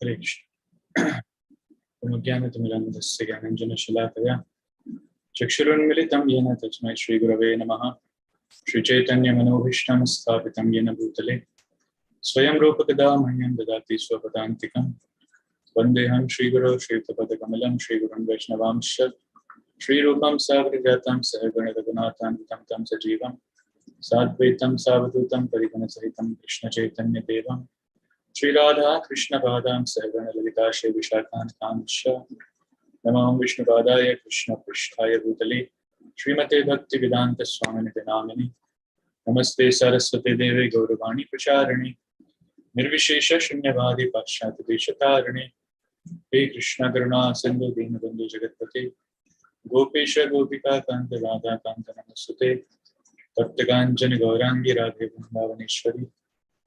हरे कृष्ण। ज्ञानतिमिरन्धस्य ज्ञानाञ्जनशलाकया चक्षुरुन्मिलितं येन तस्मै श्रीगुरवे नमः। श्रीचैतन्यमनोभीष्टं स्थापितं येन भूतले स्वयं रूपकदा मह्यं ददाति स्वपदान्तिकं। वन्देऽहं श्रीगुरो श्रीयुतपदकमलं श्रीगुरुं वैष्णवांश्च श्रीरूपं साग्रजातं सहगणरघुनाथान्वितं तं सजीवं साद्वैतं सावधूतं परिगणसहितं कृष्णचैतन्यदेवं श्रीराधा कृष्णपादां सहगणललिता श्रीविशाखान्तांश्च नमो विष्णुपादाय कृष्णपृष्ठाय भूतले श्रीमते भक्तिवेदान्तस्वामिनिति नामिने नमस्ते सरस्वती देवे गौरवाणी प्रचारिणे निर्विशेष शून्यवादी पाश्चात्य देशतारिणे हे कृष्ण करुणा सिंधु दीनबंधु जगत्पते गोपेश गोपिका कांत राधा कांत नमस्ते तप्तकांचन गौरांगी राधे वृंदावनेश्वरी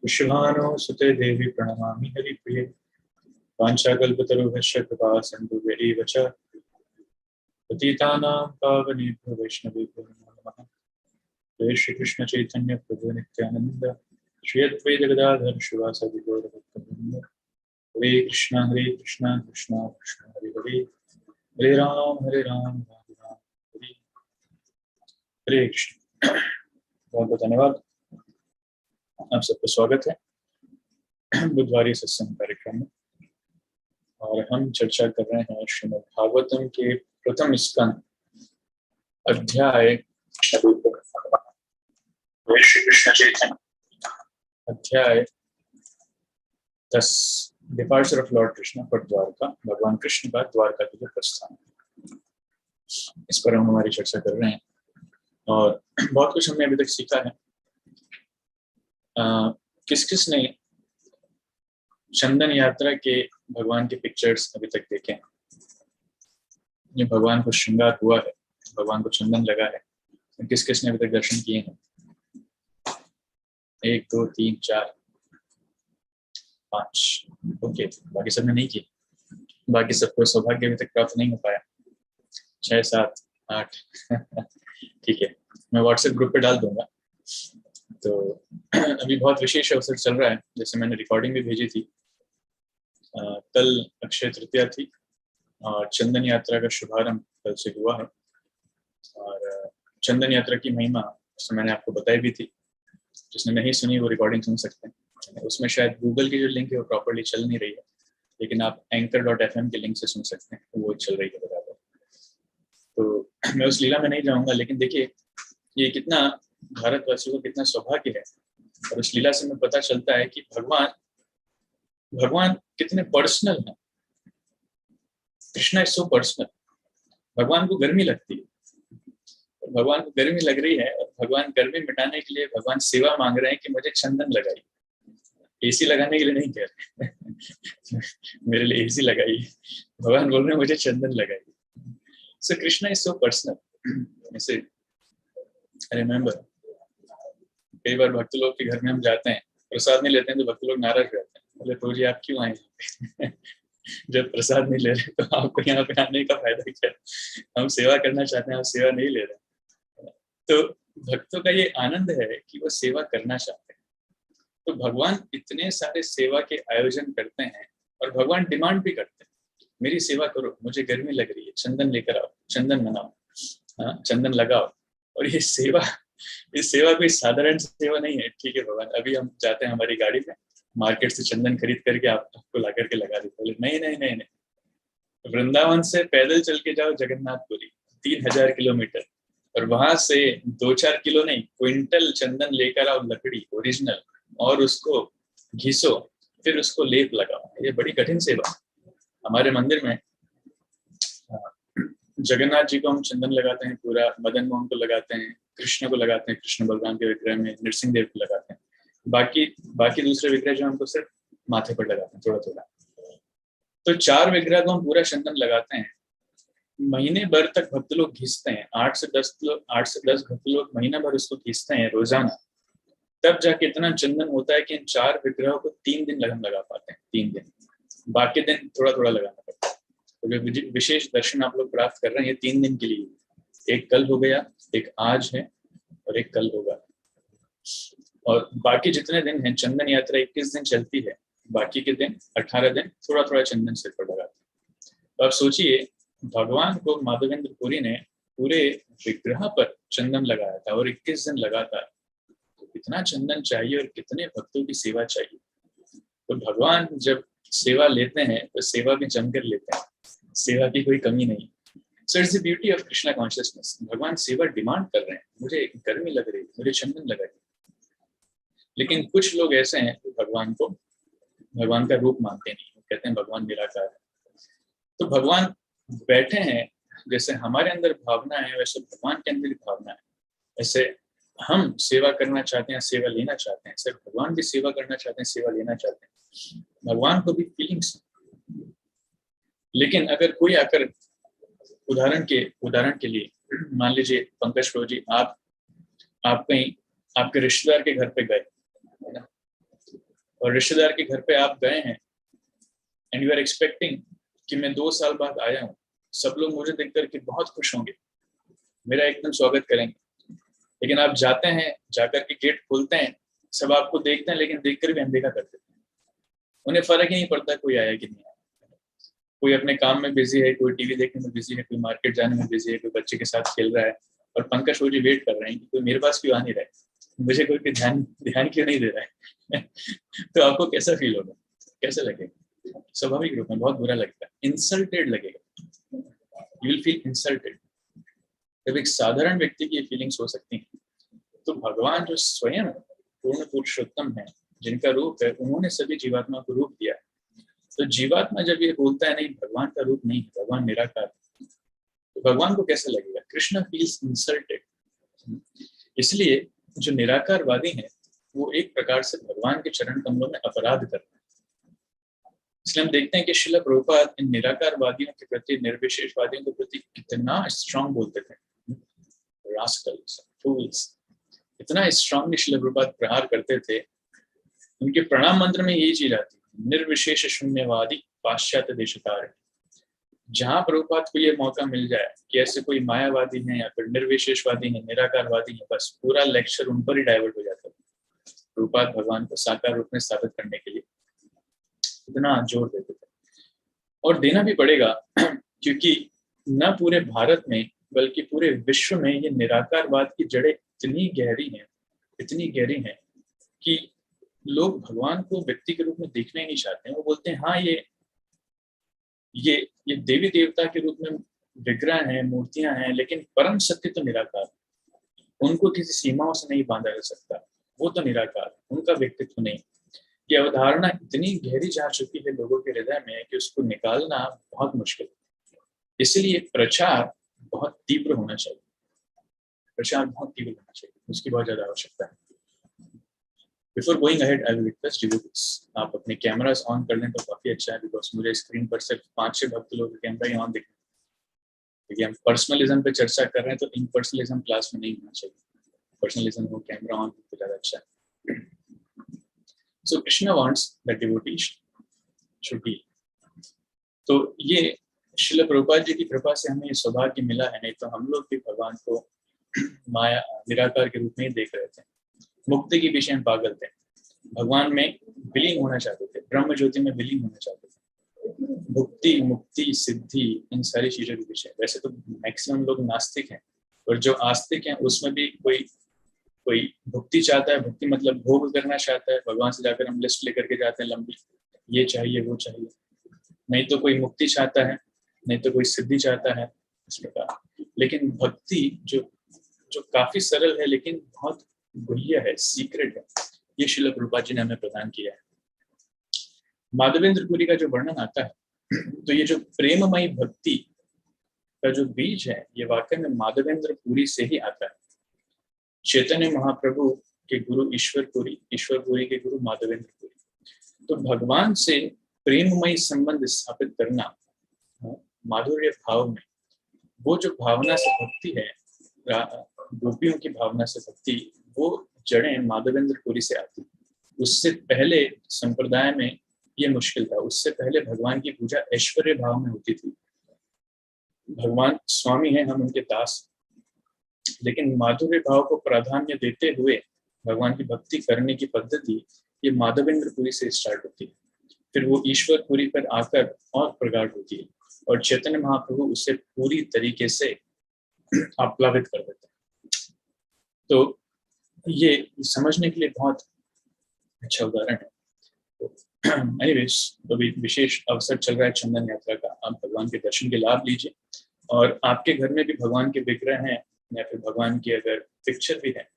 विश्वभानो सुते देवी प्रणमामि हरिप्रिये वाञ्छाकल्पतरुभ्यश्च कृपा सिन्धुभ्यैव च पतितानां पावनेभ्यो वैष्णवेभ्यो नमो नमः। जय श्री कृष्ण चैतन्य प्रभु नित्यानंद श्री अद्वैत गदाधर शिवासादि गौरभक्तवृंद। हरे कृष्णा कृष्णा कृष्णा हरे हरे हरे राम राम राम हरे हरे कृष्ण। बहुत बहुत धन्यवाद। आप सबका स्वागत है बुधवारी सत्संग कार्यक्रम में। और हम चर्चा कर रहे हैं श्रीमद् भागवतम के प्रथम स्कंद अध्याय श्री कृष्ण चैतन्य अध्याय 10 departure of Lord Krishna for Dwarka. भगवान कृष्ण का द्वारका के लिए प्रस्थान, इस पर हम हमारी चर्चा कर रहे हैं। और बहुत कुछ हमने अभी तक सीखा है। किस किस ने चंदन यात्रा के भगवान के पिक्चर्स अभी तक देखे हैं? ये भगवान को श्रृंगार हुआ है, भगवान को चंदन लगा है, किस किस ने अभी तक दर्शन किए हैं? 1 2 3 4 5। ओके, बाकी सबने नहीं किए। बाकी सबको सौभाग्य अभी तक प्राप्त नहीं हो पाया। 6 7 8 ठीक है, मैं व्हाट्सएप ग्रुप पे डाल दूंगा। तो अभी बहुत विशेष अवसर चल रहा है, जैसे मैंने रिकॉर्डिंग भी भेजी थी। कल अक्षय तृतीया थी और चंदन यात्रा का शुभारंभ कल से हुआ है। और चंदन यात्रा की महिमा उसमें मैंने आपको बताई भी थी। जिसने नहीं सुनी वो रिकॉर्डिंग सुन सकते हैं। उसमें शायद गूगल की जो लिंक है वो प्रॉपर्ली चल नहीं रही है, लेकिन आप anchor.fm के लिंक से सुन सकते हैं, वो चल रही है बराबर। तो मैं उस लीला में नहीं जाऊंगा, लेकिन देखिए ये कितना भारतवासियों को कितना सौभाग्य है। और उस लीला से हमें पता चलता है कि भगवान कितने पर्सनल हैं। Krishna is so personal. भगवान को गर्मी लगती है, भगवान को गर्मी लग रही है और भगवान गर्मी मिटाने के लिए भगवान सेवा मांग रहे हैं कि मुझे चंदन लगाइए। एसी लगाने के लिए नहीं कह रहे मेरे लिए एसी लगाइए, भगवान बोल रहे हैं मुझे चंदन लगाइए। सो कृष्णा इज सो पर्सनल। ऐसे आई रिमेम्बर कई बार भक्त लोग के घर में हम जाते हैं, प्रसाद नहीं लेते हैं तो भक्त लोग नाराज रहते हैं, बोले तो जी आप क्यों आए जब प्रसाद नहीं ले रहे तो आपको यहाँ पे आने का फायदा क्या? हम सेवा करना चाहते हैं, आप सेवा नहीं ले रहे। तो भक्तों का ये आनंद है कि वो सेवा करना चाहते हैं। तो भगवान इतने सारे सेवा के आयोजन करते हैं और भगवान डिमांड भी करते हैं, मेरी सेवा करो, मुझे गर्मी लग रही है, चंदन लेकर आओ, चंदन बनाओ, चंदन लगाओ। और ये सेवा कोई साधारण सेवा नहीं है। ठीक है भगवान, अभी हम जाते हैं हमारी गाड़ी में, मार्केट से चंदन खरीद करके आपको ला करके लगा देते हैं। नहीं नहीं नहीं नहीं, वृंदावन से पैदल चल के जाओ जगन्नाथपुरी 3000 किलोमीटर, और वहां से 2-4 किलो नहीं, क्विंटल चंदन लेकर आओ, लकड़ी ओरिजिनल, और उसको घिसो, फिर उसको लेप लगाओ। ये बड़ी कठिन सेवा। हमारे मंदिर में जगन्नाथ जी को हम चंदन लगाते हैं पूरा, मदन मोहन को लगाते हैं, कृष्ण को लगाते हैं, कृष्ण बलराम के विग्रह में नृसिंह देव को लगाते हैं। बाकी दूसरे विग्रह जो हमको सिर्फ माथे पर लगाते हैं थोड़ा थोड़ा। तो 4 विग्रह को हम पूरा चंदन लगाते हैं। महीने भर तक भक्त लोग घिसते हैं, 8 से 10 भक्त लोग महीना भर उसको घिसते हैं रोजाना। तब जाके इतना चंदन होता है कि इन 4 विग्रहों को 3 दिन हम लगा पाते हैं। 3 दिन, बाकी दिन थोड़ा थोड़ा लगाना पड़ता है। तो जो विशेष दर्शन आप लोग प्राप्त कर रहे हैं 3 दिन के लिए, एक कल हो गया, एक आज है और एक कल होगा। और बाकी जितने दिन हैं, चंदन यात्रा 21 दिन चलती है। बाकी के दिन 18 दिन थोड़ा थोड़ा चंदन सिर पर लगाते हैं। तो आप सोचिए, भगवान को माधवेंद्र पुरी ने पूरे विग्रह पर चंदन लगाया था और 21 दिन लगातार। तो कितना चंदन चाहिए और कितने भक्तों की सेवा चाहिए। तो भगवान जब सेवा लेते हैं तो सेवा भी जमकर लेते हैं, सेवा की कोई कमी नहीं। So it's the beauty of Krishna consciousness. भगवान सेवा डिमांड कर रहे हैं, मुझे गर्मी लग रही है, मुझे चंदन लगा। लेकिन कुछ लोग ऐसे हैं जो भगवान का रूप मानते नहीं, कहते हैं भगवान निराकार है। तो भगवान बैठे हैं, जैसे हमारे अंदर भावना है वैसे भगवान के अंदर भी भावना है। ऐसे हम सेवा करना चाहते हैं, सेवा लेना चाहते हैं, सिर्फ भगवान भी सेवा करना चाहते हैं, सेवा लेना चाहते हैं। भगवान को भी फीलिंग्स। लेकिन अगर कोई आकर उदाहरण के लिए मान लीजिए पंकज प्रो जी, आप कहीं आपके रिश्तेदार के घर पे गए, और रिश्तेदार के घर पे आप गए हैं एंड यू आर एक्सपेक्टिंग कि मैं 2 साल बाद आया हूँ, सब लोग मुझे देख करके बहुत खुश होंगे, मेरा एकदम स्वागत करेंगे। लेकिन आप जाते हैं, जाकर के गेट खोलते हैं, सब आपको देखते हैं लेकिन देखकर भी अनदेखा कर देते हैं। उन्हें फर्क ही नहीं पड़ता कोई आया कि नहीं आया। कोई अपने काम में बिजी है, कोई टीवी देखने में बिजी है, कोई मार्केट जाने में बिजी है, कोई बच्चे के साथ खेल रहा है, और पंकज जी वेट कर रहे हैं कि कोई मेरे पास क्यों आ नहीं रहा है, मुझे कोई ध्यान क्यों नहीं दे रहा है। तो आपको कैसा फील होगा, कैसे लगेगा? स्वाभाविक रूप में बहुत बुरा लगता है, इंसल्टेड लगेगा, यू विल फील इंसल्टेड। जब एक साधारण व्यक्ति की फीलिंग्स हो सकती हैं, तो भगवान जो स्वयं पूर्ण पुरुषोत्तम है, जिनका रूप है, उन्होंने सभी जीवात्मा को रूप दिया। तो जीवात्मा जब ये बोलता है नहीं भगवान का रूप नहीं, भगवान निराकार, तो भगवान को कैसा लगेगा? Krishna feels insulted. इसलिए जो निराकारवादी है वो एक प्रकार से भगवान के चरण कमलों में अपराध कर रहे हैं। इसलिए हम देखते हैं कि श्रील प्रभुपाद इन निराकारवादियों के प्रति, निर्विशेषवादियों के प्रति कितना स्ट्रांग बोलते थे, रास्कल्स, फूल्स, इतना स्ट्रांगली श्रील प्रभुपाद प्रहार करते थे। उनके प्रणाम मंत्र में यही चीज आती, निर्विशेष शून्यवादी पाश्चात्य देशकार। जहां प्रभुपाद को ये मौका मिल जाए कि ऐसे कोई मायावादी है या फिर निर्विशेषवादी है, निराकारवादी है, बस पूरा लेक्चर उन पर ही डाइवर्ट हो जाता है। प्रभुपाद भगवान को साकार रूप में स्थापित करने के लिए इतना जोर देते थे, और देना भी पड़ेगा क्योंकि न पूरे भारत में बल्कि पूरे विश्व में ये निराकारवाद की जड़ें इतनी गहरी हैं कि लोग भगवान को व्यक्ति के रूप में देखना ही नहीं चाहते हैं। वो बोलते हैं हाँ ये देवी देवता के रूप में विग्रह हैं, मूर्तियां हैं, लेकिन परम सत्य तो निराकार, उनको किसी सीमाओं से नहीं बांधा जा सकता, वो तो निराकार, उनका व्यक्तित्व नहीं। ये अवधारणा इतनी गहरी जा चुकी है लोगों के हृदय में कि उसको निकालना बहुत मुश्किल है। इसलिए प्रचार बहुत तीव्र होना चाहिए, उसकी बहुत ज्यादा आवश्यकता है। Before going ahead, I will request devotees, आप अपने कैमरास ऑन कर लें तो काफी अच्छा है, बिकॉज मुझे स्क्रीन पर सिर्फ 5-6 भक्त लोग कैमरा ही ऑन दिख रहे हैं। क्योंकि हम पर्सनलिज्म पे चर्चा कर रहे हैं, तो इन पर्सनलिज्म क्लास में नहीं होना चाहिए, पर्सनलिज्म को कैमरा ऑन तो ज्यादा अच्छा है। So Krishna wants that devotees should be, तो ये श्रील प्रभुपाद जी की कृपा से हमें सौभाग्य मिला है, नहीं तो हम लोग भी भगवान को माया निराकार के रूप में ही देख रहे थे, मुक्ति के पीछे हम पागल थे, भगवान में विलीन होना चाहते थे, ब्रह्म ज्योति में विलीन होना चाहते थे, भुक्ति मुक्ति सिद्धि इन सारी चीजों के पीछे। वैसे तो मैक्सिमम लोग नास्तिक हैं, और जो आस्तिक हैं उसमें भी कोई भुक्ति चाहता है, भुक्ति मतलब भोग करना चाहता है, भगवान से जाकर हम लिस्ट लेकर के जाते हैं लंबी, ये चाहिए वो चाहिए, नहीं तो कोई मुक्ति चाहता है, नहीं तो कोई सिद्धि चाहता है, इस प्रकार। लेकिन भक्ति जो काफी सरल है लेकिन बहुत गुह्य है, सीक्रेट है, ये श्रील प्रभुपाद जी ने हमें प्रदान किया है। माधवेंद्र पुरी का जो वर्णन आता है, तो ये जो प्रेममयी भक्ति का जो बीज है, ये वाकई में माधवेंद्र पुरी से ही आता है। चैतन्य महाप्रभु के गुरु ईश्वर पुरी के गुरु माधवेंद्र पुरी। तो भगवान से प्रेममयी संबंध स्थापित करना माधुर्य भाव में, वो जो भावना से भक्ति है, गोपियों की भावना से भक्ति, वो जड़ें माधवेंद्र पुरी से आती। उससे पहले संप्रदाय में ये मुश्किल था, उससे पहले भगवान की पूजा ऐश्वर्य भाव में होती थी। भगवान स्वामी है, हम उनके दास, लेकिन माधुर्य भाव को प्राधान्य देते हुए भगवान की भक्ति करने की पद्धति ये माधवेंद्र पुरी से स्टार्ट होती है। फिर वो ईश्वरपुरी पर आकर और प्रगाढ़ होती है और चैतन्य महाप्रभु उसे पूरी तरीके से आप्लावित कर देते हैं। तो ये समझने के लिए बहुत अच्छा उदाहरण है। एनीवेज, तो भी विशेष अवसर चल रहा है चंदन यात्रा का, आप भगवान के दर्शन के लाभ लीजिए। और आपके घर में भी भगवान के विग्रह हैं या फिर भगवान की अगर पिक्चर भी है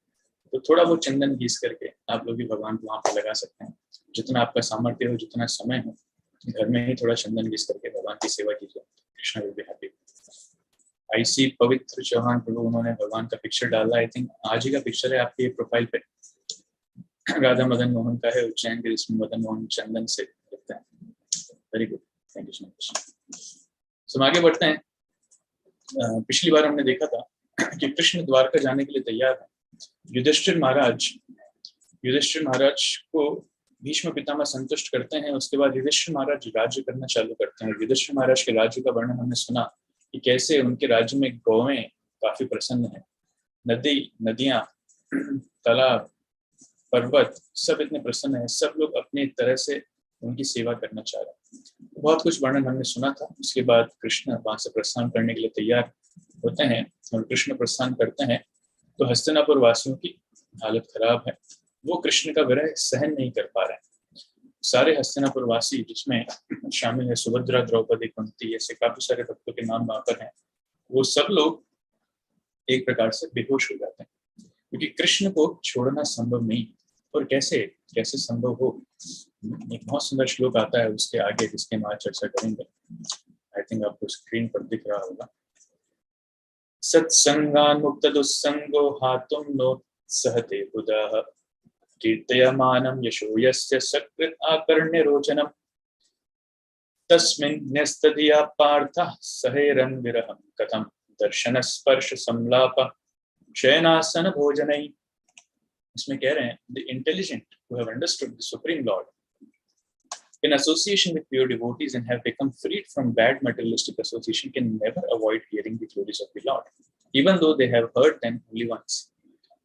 तो थोड़ा वो चंदन घिस करके आप लोग भी भगवान को वहाँ पे लगा सकते हैं। जितना आपका सामर्थ्य हो, जितना समय हो, घर में ही थोड़ा चंदन घिस करके भगवान की सेवा कीजिए। Krishna will be happy. I see Pavitra Chauhan प्रभु, उन्होंने भगवान का पिक्चर डाला। आई थिंक आज ही का पिक्चर है आपके प्रोफाइल पे। राधा मदन मोहन का है, उज्जैन के, जिसमें मदन मोहन चंदन से लिखते हैं। Very good, thank you so much. So आगे बढ़ते हैं। पिछली बार हमने देखा था कि कृष्ण द्वारका जाने के लिए तैयार है। युधिष्ठिर महाराज को भीष्म पितामह संतुष्ट करते हैं। उसके बाद युधिष्ठिर महाराज राज्य करना चालू करते हैं। युधिष्ठिर महाराज के राज्य का वर्णन हमने सुना कि कैसे उनके राज्य में गौएं काफी प्रसन्न है, नदियां, तालाब, पर्वत सब इतने प्रसन्न है, सब लोग अपनी तरह से उनकी सेवा करना चाह रहे हैं। बहुत कुछ वर्णन हमने सुना था। उसके बाद कृष्ण वहां से प्रस्थान करने के लिए तैयार होते हैं और कृष्ण प्रस्थान करते हैं तो हस्तिनापुर वासियों की हालत खराब है। वो कृष्ण का विरह सहन नहीं कर पा रहे हैं। सारे हस्तिनापुर वासी, जिसमें शामिल है सुभद्रा, द्रौपदी, कुंती, ऐसे काफी सारे भक्तों के नाम वहां पर हैं, वो सब लोग एक प्रकार से बेहोश हो जाते हैं क्योंकि कृष्ण को छोड़ना संभव नहीं। और कैसे कैसे संभव हो, एक बहुत सुंदर श्लोक आता है उसके आगे, जिसके हम आज चर्चा करेंगे। आई थिंक आपको स्क्रीन पर दिख रहा होगा। सत्संगान मुक्त दुस्संगो हातुम नो सहते बुधाः कीर्तयमानं यशो यस्य सकृत आकर्ण्य रोचनम् तस्मिन् न्यस्तधिया पार्थः सहेरन् विरहं कथं दर्शन स्पर्श संलाप शयनासन भोजनै। इसमें कह रहे हैं, the intelligent who have understood the Supreme Lord in association with pure devotees and have become freed from bad materialistic association can never avoid hearing the glories of the Lord, even though they have heard them only once.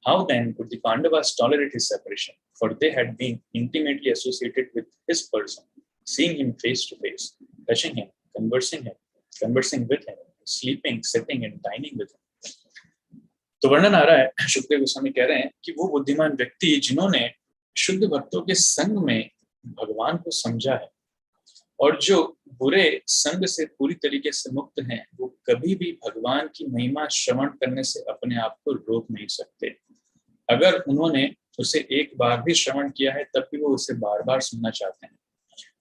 How then could the Pandavas tolerate his separation? For they had been intimately associated with his person, seeing him face to face, touching him, conversing with him, sleeping, sitting, and dining with him. तो वर्णन आ रहा है, शुकदेव गोस्वामी कह रहे हैं कि वो बुद्धिमान व्यक्ति जिन्होंने शुद्ध भक्तों के संग में भगवान को समझा है और जो बुरे संग से पूरी तरीके से मुक्त हैं, वो कभी भी भगवान की महिमा श्रवण करने से अपने आप को रोक नहीं सकते। अगर उन्होंने उसे एक बार भी श्रवण किया है तब भी वो उसे बार बार सुनना चाहते हैं।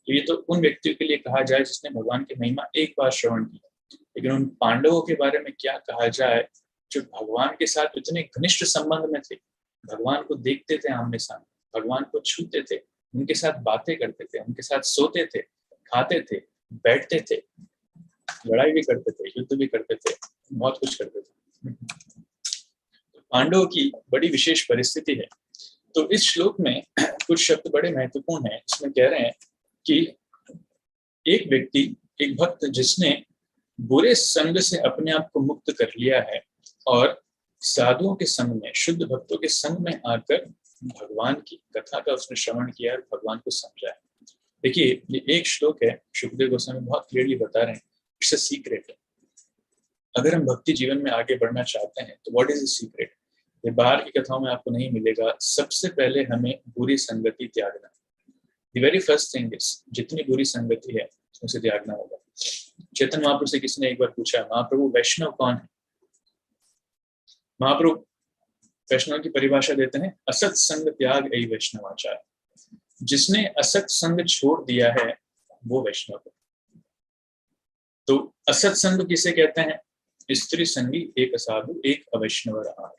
तो ये तो उन व्यक्तियों के लिए कहा जाए जिसने भगवान की महिमा एक बार श्रवण किया, लेकिन उन पांडवों के बारे में क्या कहा जाए जो भगवान के साथ इतने घनिष्ठ संबंध में थे, भगवान को देखते थे आमने सामने, भगवान को छूते थे, उनके साथ बातें करते थे, उनके साथ सोते थे, खाते थे, बैठते थे, लड़ाई भी करते थे, युद्ध भी करते थे, बहुत कुछ करते थे। पांडवों की बड़ी विशेष परिस्थिति है। तो इस श्लोक में कुछ शब्द बड़े महत्वपूर्ण हैं। इसमें कह रहे हैं कि एक व्यक्ति, एक भक्त जिसने बुरे संग से अपने आप को मुक्त कर लिया है और साधुओं के संग में, शुद्ध भक्तों के संग में आकर भगवान की कथा का उसने श्रवण किया और भगवान को समझा है। देखिए, ये एक श्लोक है, शुकदेव गोस्वामी बहुत क्लियरली बता रहे हैं, इट्स अ सीक्रेट है। अगर हम भक्ति जीवन में आगे बढ़ना चाहते हैं तो व्हाट इज द सीक्रेट? ये बाहर की कथाओं में आपको नहीं मिलेगा। सबसे पहले हमें बुरी संगति त्यागना। The very first thing is, जितनी बुरी संगति है उसे त्यागना होगा। चेतन महाप्रभु से किसी ने एक बार पूछा, महाप्रभु वैष्णव कौन है? महाप्रभु वैष्णव की परिभाषा देते हैं, असत संग त्याग ऐ वैष्णवाचार। जिसने असत संग छोड़ दिया है वो वैष्णव है। तो असत संग किसे कहते हैं? स्त्री संगी एक असाधु एक अवैष्णव रहा है।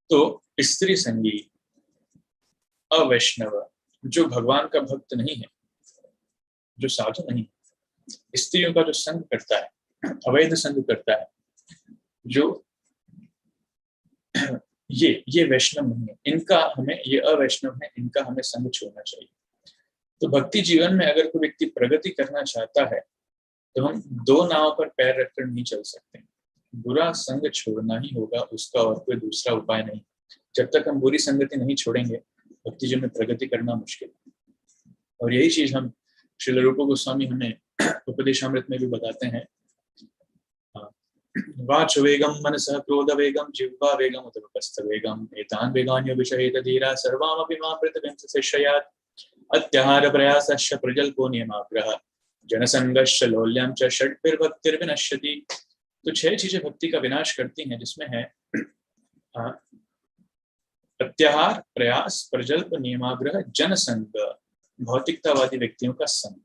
तो स्त्री संगी, अवैष्णव, जो भगवान का भक्त नहीं है, जो साधु नहीं, स्त्रियों का जो संग करता है, अवैध संग करता है, जो ये वैष्णव नहीं है, इनका हमें, ये अवैष्णव है, इनका हमें संग छोड़ना चाहिए। तो भक्ति जीवन में अगर कोई व्यक्ति प्रगति करना चाहता है तो हम दो नाव पर पैर रखकर नहीं चल सकते। बुरा संग छोड़ना ही होगा, उसका और कोई दूसरा उपाय नहीं। जब तक हम बुरी संगति नहीं छोड़ेंगे, भक्ति जीवन में प्रगति करना मुश्किल है। और यही चीज हम श्रील रूप गोस्वामी हमें उपदेशामृत में भी बताते हैं, वाच वेगम मनसः क्रोध वेगम जिह्वा वेगम उदरपस्थ वेगम एतान वेगान्यो विषयेत धीरा सर्वामपि मां प्रतिबिंबशिष्यात् अत्याहार प्रयासश्च प्रजल्पो नियमाग्रह जनसंगश्च लौल्यं च षड्भिर्भक्तिर्विनश्यति। तो 6 चीजें भक्ति का विनाश करती हैं, जिसमें है प्रत्याहार, प्रयास, प्रजल्प, नियमाग्रह, जनसंग, भौतिकतावादी व्यक्तियों का संग।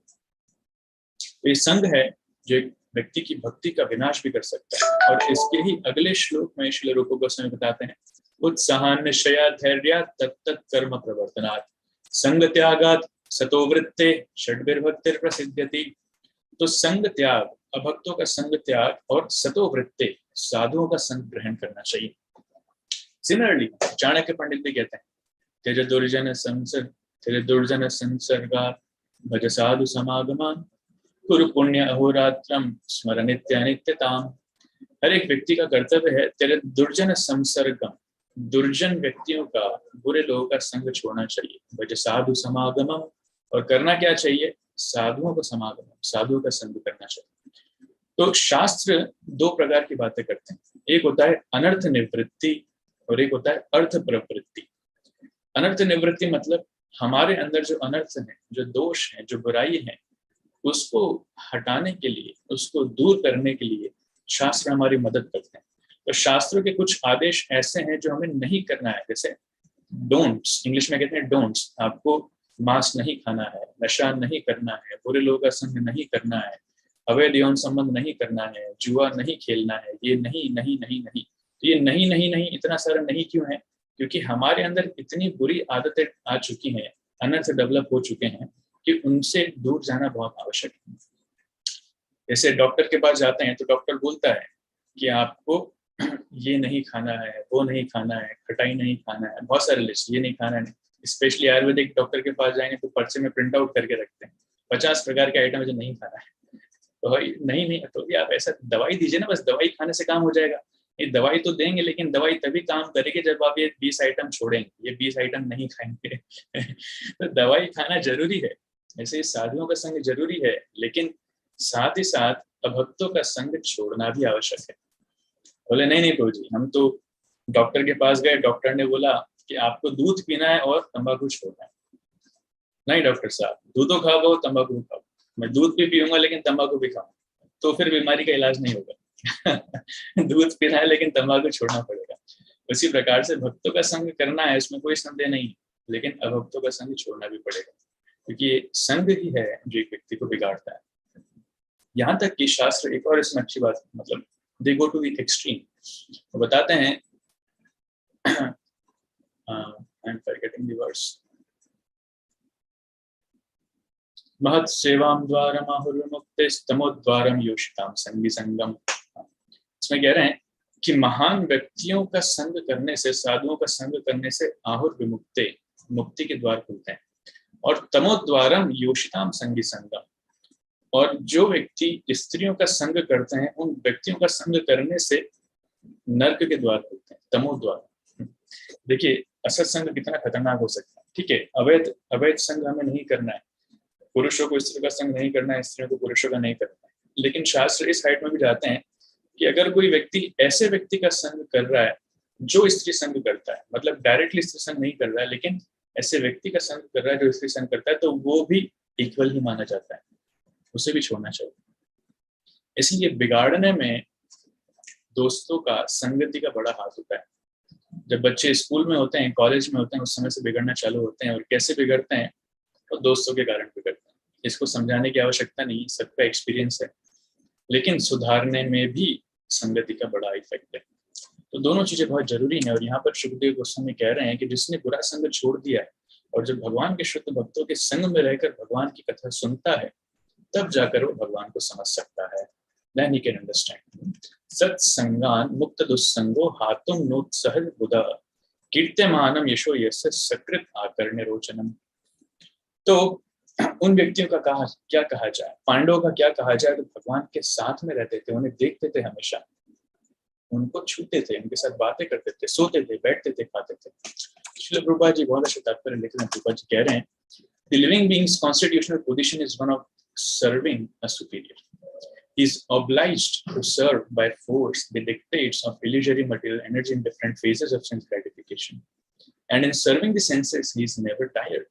तो ये संग है जो एक व्यक्ति की भक्ति का विनाश भी कर सकता है। और इसके ही अगले श्लोक में श्रील रूप गोस्वामी बताते हैं, उत्साहान निश्चया धैर्या तत्त कर्म प्रवर्तनात् संग त्यागात् सतो वृत्ते षड्भिर्भक्तिर प्रसिद्ध्यति। तो संग त्याग, अभक्तों का संग त्याग, और सतो वृत्ते, साधुओं का संग ग्रहण करना चाहिए। सिमिलरली चाणक्य पंडित भी कहते हैं, तेज दुर्जन संसर्गा भज साधु समागमान कुरु पुण्य अहोरात्रम स्मर नित्य नित्यताम। हर एक व्यक्ति का कर्तव्य है तेरे दुर्जन संसर्गम, दुर्जन व्यक्तियों का, बुरे लोगों का संग छोड़ना चाहिए। भज साधु समागमम, और करना क्या चाहिए, साधुओं का समागम, साधुओं का संग करना चाहिए। तो शास्त्र 2 प्रकार की बातें करते हैं, एक होता है अनर्थ निवृत्ति और एक होता है अर्थ प्रवृत्ति। अनर्थ निवृत्ति मतलब हमारे अंदर जो अनर्थ है, जो दोष है, जो बुराई है, उसको हटाने के लिए, उसको दूर करने के लिए शास्त्र हमारी मदद करते हैं। तो शास्त्रों के कुछ आदेश ऐसे हैं जो हमें नहीं करना है, जैसे डोंट्स, इंग्लिश में कहते हैं डोंट्स। आपको मांस नहीं खाना है, नशा नहीं करना है, बुरे लोगों का संग नहीं करना है, अवैध यौन संबंध नहीं करना है, जुआ नहीं खेलना है, ये नहीं नहीं नहीं नहीं। ये नहीं नहीं नहीं इतना सारा नहीं क्यों है? क्योंकि हमारे अंदर इतनी बुरी आदतें आ चुकी हैं, अनर्थ डेवलप हो चुके हैं कि उनसे दूर जाना बहुत आवश्यक है। जैसे डॉक्टर के पास जाते हैं तो डॉक्टर बोलता है कि आपको ये नहीं खाना है, वो नहीं खाना है, खटाई नहीं खाना है, बहुत सारे लिस्ट, ये नहीं खाना है। स्पेशली आयुर्वेदिक डॉक्टर के पास जाएंगे तो पर्चे में प्रिंट आउट करके रखते हैं 50 प्रकार के आइटम जो नहीं खाना है। तो नहीं नहीं, तो आप ऐसा दवाई दीजिए ना, बस दवाई खाने से काम हो जाएगा। ये दवाई तो देंगे, लेकिन दवाई तभी काम करेगी जब आप ये 20 आइटम छोड़ेंगे, ये 20 आइटम नहीं खाएंगे। तो दवाई खाना जरूरी है, ऐसे साधुओं का संग जरूरी है, लेकिन साथ ही साथ अभक्तों का संग छोड़ना भी आवश्यक है। बोले नहीं नहीं प्रभु जी, हम तो डॉक्टर के पास गए, डॉक्टर ने बोला कि आपको दूध पीना है और तंबाकू छोड़ना है। नहीं डॉक्टर साहब, दूधो खाओ तंबाकू खाओ, मैं दूध भी पीऊंगा लेकिन तंबाकू भी खाऊंगा, तो फिर बीमारी का इलाज नहीं होगा। दूध पीना है लेकिन तंबाकू छोड़ना पड़ेगा। उसी प्रकार से भक्तों का संग करना है, इसमें कोई संदेह नहीं, लेकिन अभक्तों का संग छोड़ना भी पड़ेगा, क्योंकि ये संग ही है जो एक व्यक्ति को बिगाड़ता है। यहाँ तक कि शास्त्र एक और इसमें अच्छी बात, मतलब दे गो टू द एक्सट्रीम, वो बताते हैं I'm forgetting the verse. महत् सेवाम द्वारम आहुर्विमुक्तिस्तमोद्वारम योषिताम संगी संगम। इसमें कह रहे हैं कि महान व्यक्तियों का संग करने से, साधुओं का संग करने से आहुर विमुक्ते, मुक्ति के द्वार खुलते हैं, और तमोद्वारम योषिताम संगी संगम, और जो व्यक्ति स्त्रियों का संग करते हैं उन व्यक्तियों का संग करने से नरक के द्वार खुलते हैं, तमोद्वार। देखिए असत्संग कितना खतरनाक हो सकता है। ठीक है, अवैध संग हमें नहीं करना है, पुरुषों को स्त्रियों का संग नहीं करना है, स्त्रियों को पुरुषों का नहीं करना है, लेकिन शास्त्र इस हाइट में भी जाते हैं कि अगर कोई व्यक्ति ऐसे व्यक्ति का संग कर रहा है जो स्त्री संग करता है, मतलब डायरेक्टली स्त्री संग नहीं कर रहा है, लेकिन ऐसे व्यक्ति का संग कर रहा है जो स्त्री संग करता है, तो वो भी इक्वल ही माना जाता है, उसे भी छोड़ना चाहिए। इसलिए बिगाड़ने में दोस्तों का, संगति का बड़ा हाथ होता है। जब बच्चे स्कूल में होते हैं, कॉलेज में होते हैं, उस समय से बिगड़ना चालू होते हैं, और कैसे बिगड़ते हैं, तो दोस्तों के कारण बिगड़ते हैं। इसको समझाने की आवश्यकता नहीं, सबका एक्सपीरियंस है, लेकिन सुधारने में भी संगति का बड़ा इफेक्ट है। तो दोनों चीजें बहुत जरूरी हैं। और यहाँ पर सुखदेव गोस्वामी कह रहे हैं कि जिसने बुरा संग छोड़ दिया है और जब भगवान के शुद्ध भक्तों के संग में रहकर भगवान की कथा सुनता है, तब जाकर वो भगवान को समझ सकता है। Then he can understand. सत्संगान मुक्त दुस्संगो हातुम नोत्सहज बुधा कीर्त्यमानम यशो यस्य सकृत आकर्ण्य रोचनम। तो उन व्यक्तियों का क्या कहा जाए, पांडवों का क्या कहा जाए, तो भगवान के साथ में रहते थे, उन्हें देखते थे, हमेशा उनको छूते थे, उनके साथ बातें करते थे, सोते थे, बैठते थे, खाते थे। श्रील प्रभुपाद जी बहुत अच्छे तात्पर्य लिख रहे हैं। प्रभुपाद जी कह रहे हैं The living being's constitutional position is one of serving a superior. He is obliged to serve by force the dictates of illusory material energy in different phases of sense gratification. And in serving the senses, he is never tired.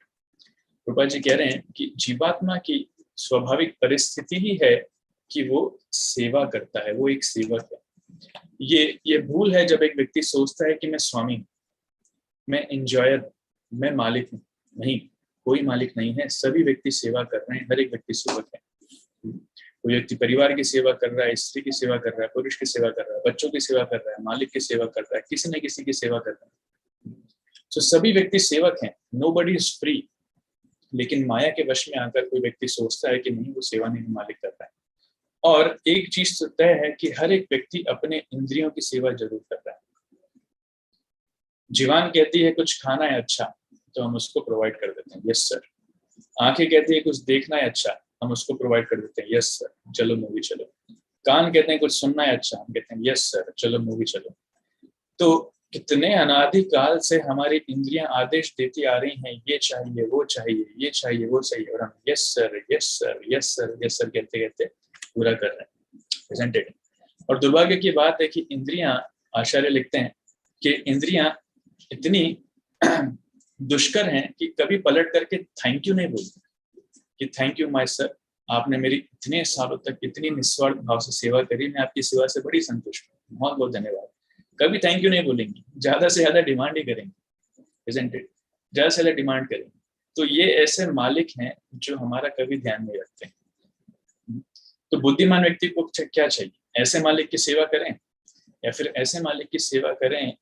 रूपा जी कह रहे हैं कि जीवात्मा की स्वाभाविक परिस्थिति ही है कि वो सेवा करता है, वो एक सेवक है। ये भूल है जब एक व्यक्ति सोचता है कि मैं स्वामी हूं, मैं एंजॉयर, मैं मालिक हूं। नहीं, कोई मालिक नहीं है, सभी व्यक्ति सेवा कर रहे हैं, हर एक व्यक्ति सेवक है। कोई व्यक्ति परिवार की सेवा कर रहा है, स्त्री की सेवा कर रहा है, पुरुष की सेवा कर रहा है, बच्चों की सेवा कर रहा है, मालिक की सेवा कर रहा है, किसी न किसी की सेवा कर रहा है। तो सभी व्यक्ति सेवक हैं, नोबडी इज फ्री। लेकिन माया के वश में आकर कोई व्यक्ति सोचता है कि नहीं, वो सेवा नहीं, मालिक कर रहा है। और एक चीज तो तय है कि हर एक व्यक्ति अपने इंद्रियों की सेवा जरूर कर रहा है। जीवान कहती है कुछ खाना है अच्छा, तो हम उसको प्रोवाइड कर देते हैं, यस सर। आंखें कहती है कुछ देखना है अच्छा, हम उसको प्रोवाइड कर देते हैं, यस सर, चलो मूवी चलो। कान कहते हैं कुछ सुनना है अच्छा, हम कहते हैं यस सर, चलो मूवी चलो। तो कितने अनादिकाल से हमारी इंद्रियां आदेश देती आ रही हैं, ये चाहिए, वो चाहिए, ये चाहिए, वो चाहिए, और हम yes sir, yes sir, yes sir, yes sir कहते कहते पूरा कर रहे हैं, isn't it? और दुर्भाग्य की बात है कि इंद्रियां, आचार्य लिखते हैं कि इंद्रियां इतनी दुष्कर हैं कि कभी पलट करके थैंक यू नहीं बोलती कि थैंक यू माय सर, आपने मेरी इतने सालों तक इतनी निस्वार्थ भाव से सेवा करी, मैं आपकी सेवा से बड़ी संतुष्ट हूँ, बहुत बहुत धन्यवाद। कभी थैंक यू नहीं बोलेंगी, ज्यादा से ज्यादा डिमांड ही करेंगे, isn't it? ज्यादा से ज्यादा डिमांड करेंगे। तो ये ऐसे मालिक हैं जो हमारा कभी ध्यान नहीं रखते। तो बुद्धिमान व्यक्ति को क्या चाहिए? ऐसे मालिक की सेवा करें या फिर ऐसे मालिक की सेवा करें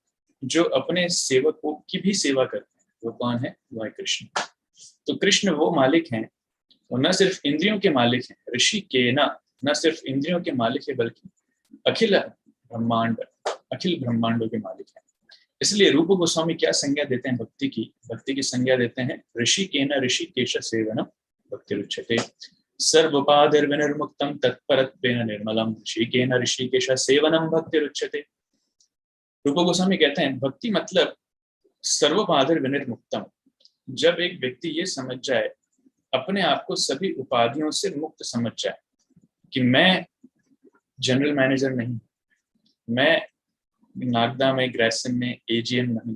जो अपने सेवकों की भी सेवा करते हैं। वो कौन है? वो है कृष्ण। तो कृष्ण वो मालिक हैं, वो न सिर्फ इंद्रियों के मालिक हैं, ऋषि के न सिर्फ इंद्रियों के मालिक है, बल्कि अखिल ब्रह्मांडों के मालिक हैं। इसलिए रूप गोस्वामी क्या संज्ञा देते हैं भक्ति की संज्ञा देते हैं ऋषि केश सेवनम भक्ति रुच्यते सर्वपादिर्विनिर्मुक्तम तत्परत्वेन निर्मलम ऋषिकेश सेवनम भक्ति रुच्यते। रूप गोस्वामी कहते हैं भक्ति मतलब सर्वपादिर्विनिर्मुक्तम। जब एक व्यक्ति ये समझ जाए, अपने आप को सभी उपाधियों से मुक्त समझ जाए कि मैं जनरल मैनेजर नहीं, मैं नागदा में, ग्रेसन में एजीएम नहीं,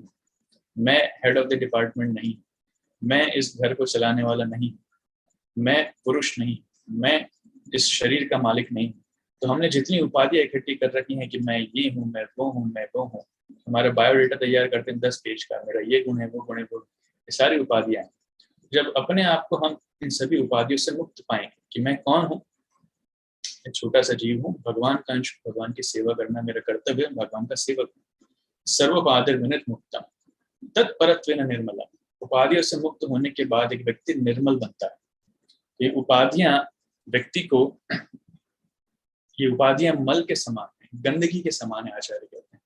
मैं हेड ऑफ द डिपार्टमेंट नहीं, मैं इस घर को चलाने वाला नहीं, मैं पुरुष नहीं, मैं इस शरीर का मालिक नहीं। तो हमने जितनी उपाधियां इकट्ठी कर रखी हैं कि मैं ये हूँ, मैं वो हूँ, मैं वो हूँ, हमारा बायोडेटा तैयार करते हैं 10 पेज का, मेरा ये गुण है, वो गुण है, वो, ये सारी उपाधियां हैं। जब अपने आप को हम इन सभी उपाधियों से मुक्त पाएंगे कि मैं कौन हूँ, एक छोटा सा जीव हूँ, भगवान का अंश, भगवान की सेवा करना मेरा कर्तव्य है, भगवान का सेवक हूँ। सर्वपादिर विनित मुक्तम तत्परत्वेन निर्मलम। उपाधियों से मुक्त होने के बाद एक व्यक्ति निर्मल बनता है। ये उपाधियां व्यक्ति को, ये उपाधियां मल के समान है, गंदगी के समान है, आचार्य कहते हैं,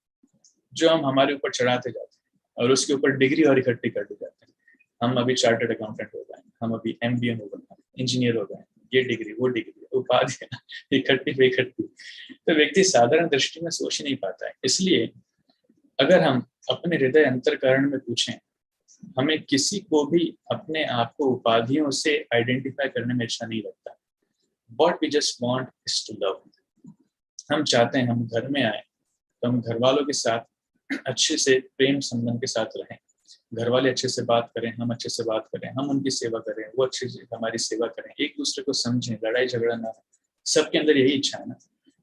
जो हम हमारे ऊपर चढ़ाते जाते हैं और उसके ऊपर डिग्री और इकट्ठी करते जाते हैं। हम अभी चार्टर्ड अकाउंटेंट हो गए, हम अभी MBA हो गए, इंजीनियर हो गए, ये डिग्री वो डिग्री, उपाधियां इकट्ठी पे इकट्ठी। तो व्यक्ति साधारण दृष्टि में सोच नहीं पाता है। इसलिए अगर हम अपने हृदय अंतरकरण में पूछें, हमें किसी को भी अपने आप को उपाधियों से आइडेंटिफाई करने में अच्छा नहीं लगता। What we just want is to love. हम चाहते हैं हम घर में आए तो हम घर वालों के साथ अच्छे से प्रेम संबंध के साथ रहें, घर वाले अच्छे से बात करें, हम अच्छे से बात करें, हम उनकी सेवा करें, वो अच्छे से हमारी सेवा करें, एक दूसरे को समझें, लड़ाई झगड़ा ना हो। सबके अंदर यही इच्छा है ना।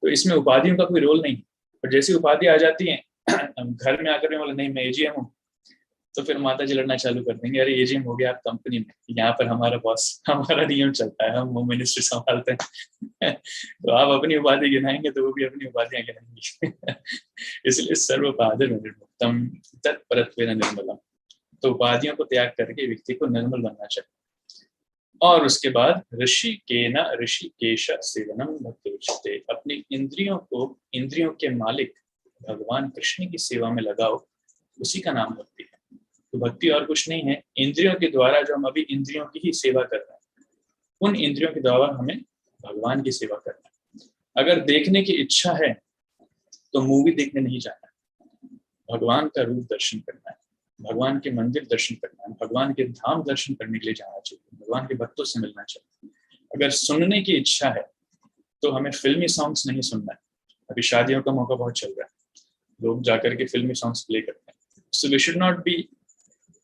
तो इसमें उपाधियों का कोई रोल नहीं। और जैसी उपाधि आ जाती है घर में आकर बोला नहीं मैं एजीएम हूँ, तो फिर माता जी लड़ना चालू कर देंगे, अरे एजीएम हो गया आप कंपनी में, यहाँ पर हमारा बॉस, हमारा नियम चलता है, हम वो मिनिस्ट्री संभालते हैं तो आप अपनी उपाधि गिनाएंगे तो वो भी अपनी उपाधियां गिनाएंगे इसलिए सर्वपादिर निर्मुक्तम तत्परत्वेन निर्मलम। तो उपाधियों को त्याग करके व्यक्ति को निर्मल बनना चाहिए। और उसके बाद ऋषिकेश सेवनम भक्ति रुच्यते। अपनी इंद्रियों को, इंद्रियों के मालिक भगवान कृष्ण की सेवा में लगाओ, उसी का नाम भक्ति है। तो भक्ति और कुछ नहीं है, इंद्रियों के द्वारा जो हम अभी इंद्रियों की ही सेवा कर रहे हैं, उन इंद्रियों के द्वारा हमें भगवान की सेवा करना है। अगर देखने की इच्छा है तो मूवी देखने नहीं जाना है, भगवान का रूप दर्शन करना है। भगवान के मंदिर दर्शन करना है, भगवान के धाम दर्शन करने के लिए जाना चाहिए, भगवान के भक्तों से मिलना चाहिए। अगर सुनने की इच्छा है तो हमें फिल्मी सॉन्ग्स नहीं सुनना है। अभी शादियों का मौका बहुत चल रहा है, लोग जाकर के फिल्मी सॉन्ग्स प्ले करते हैं। So we should not be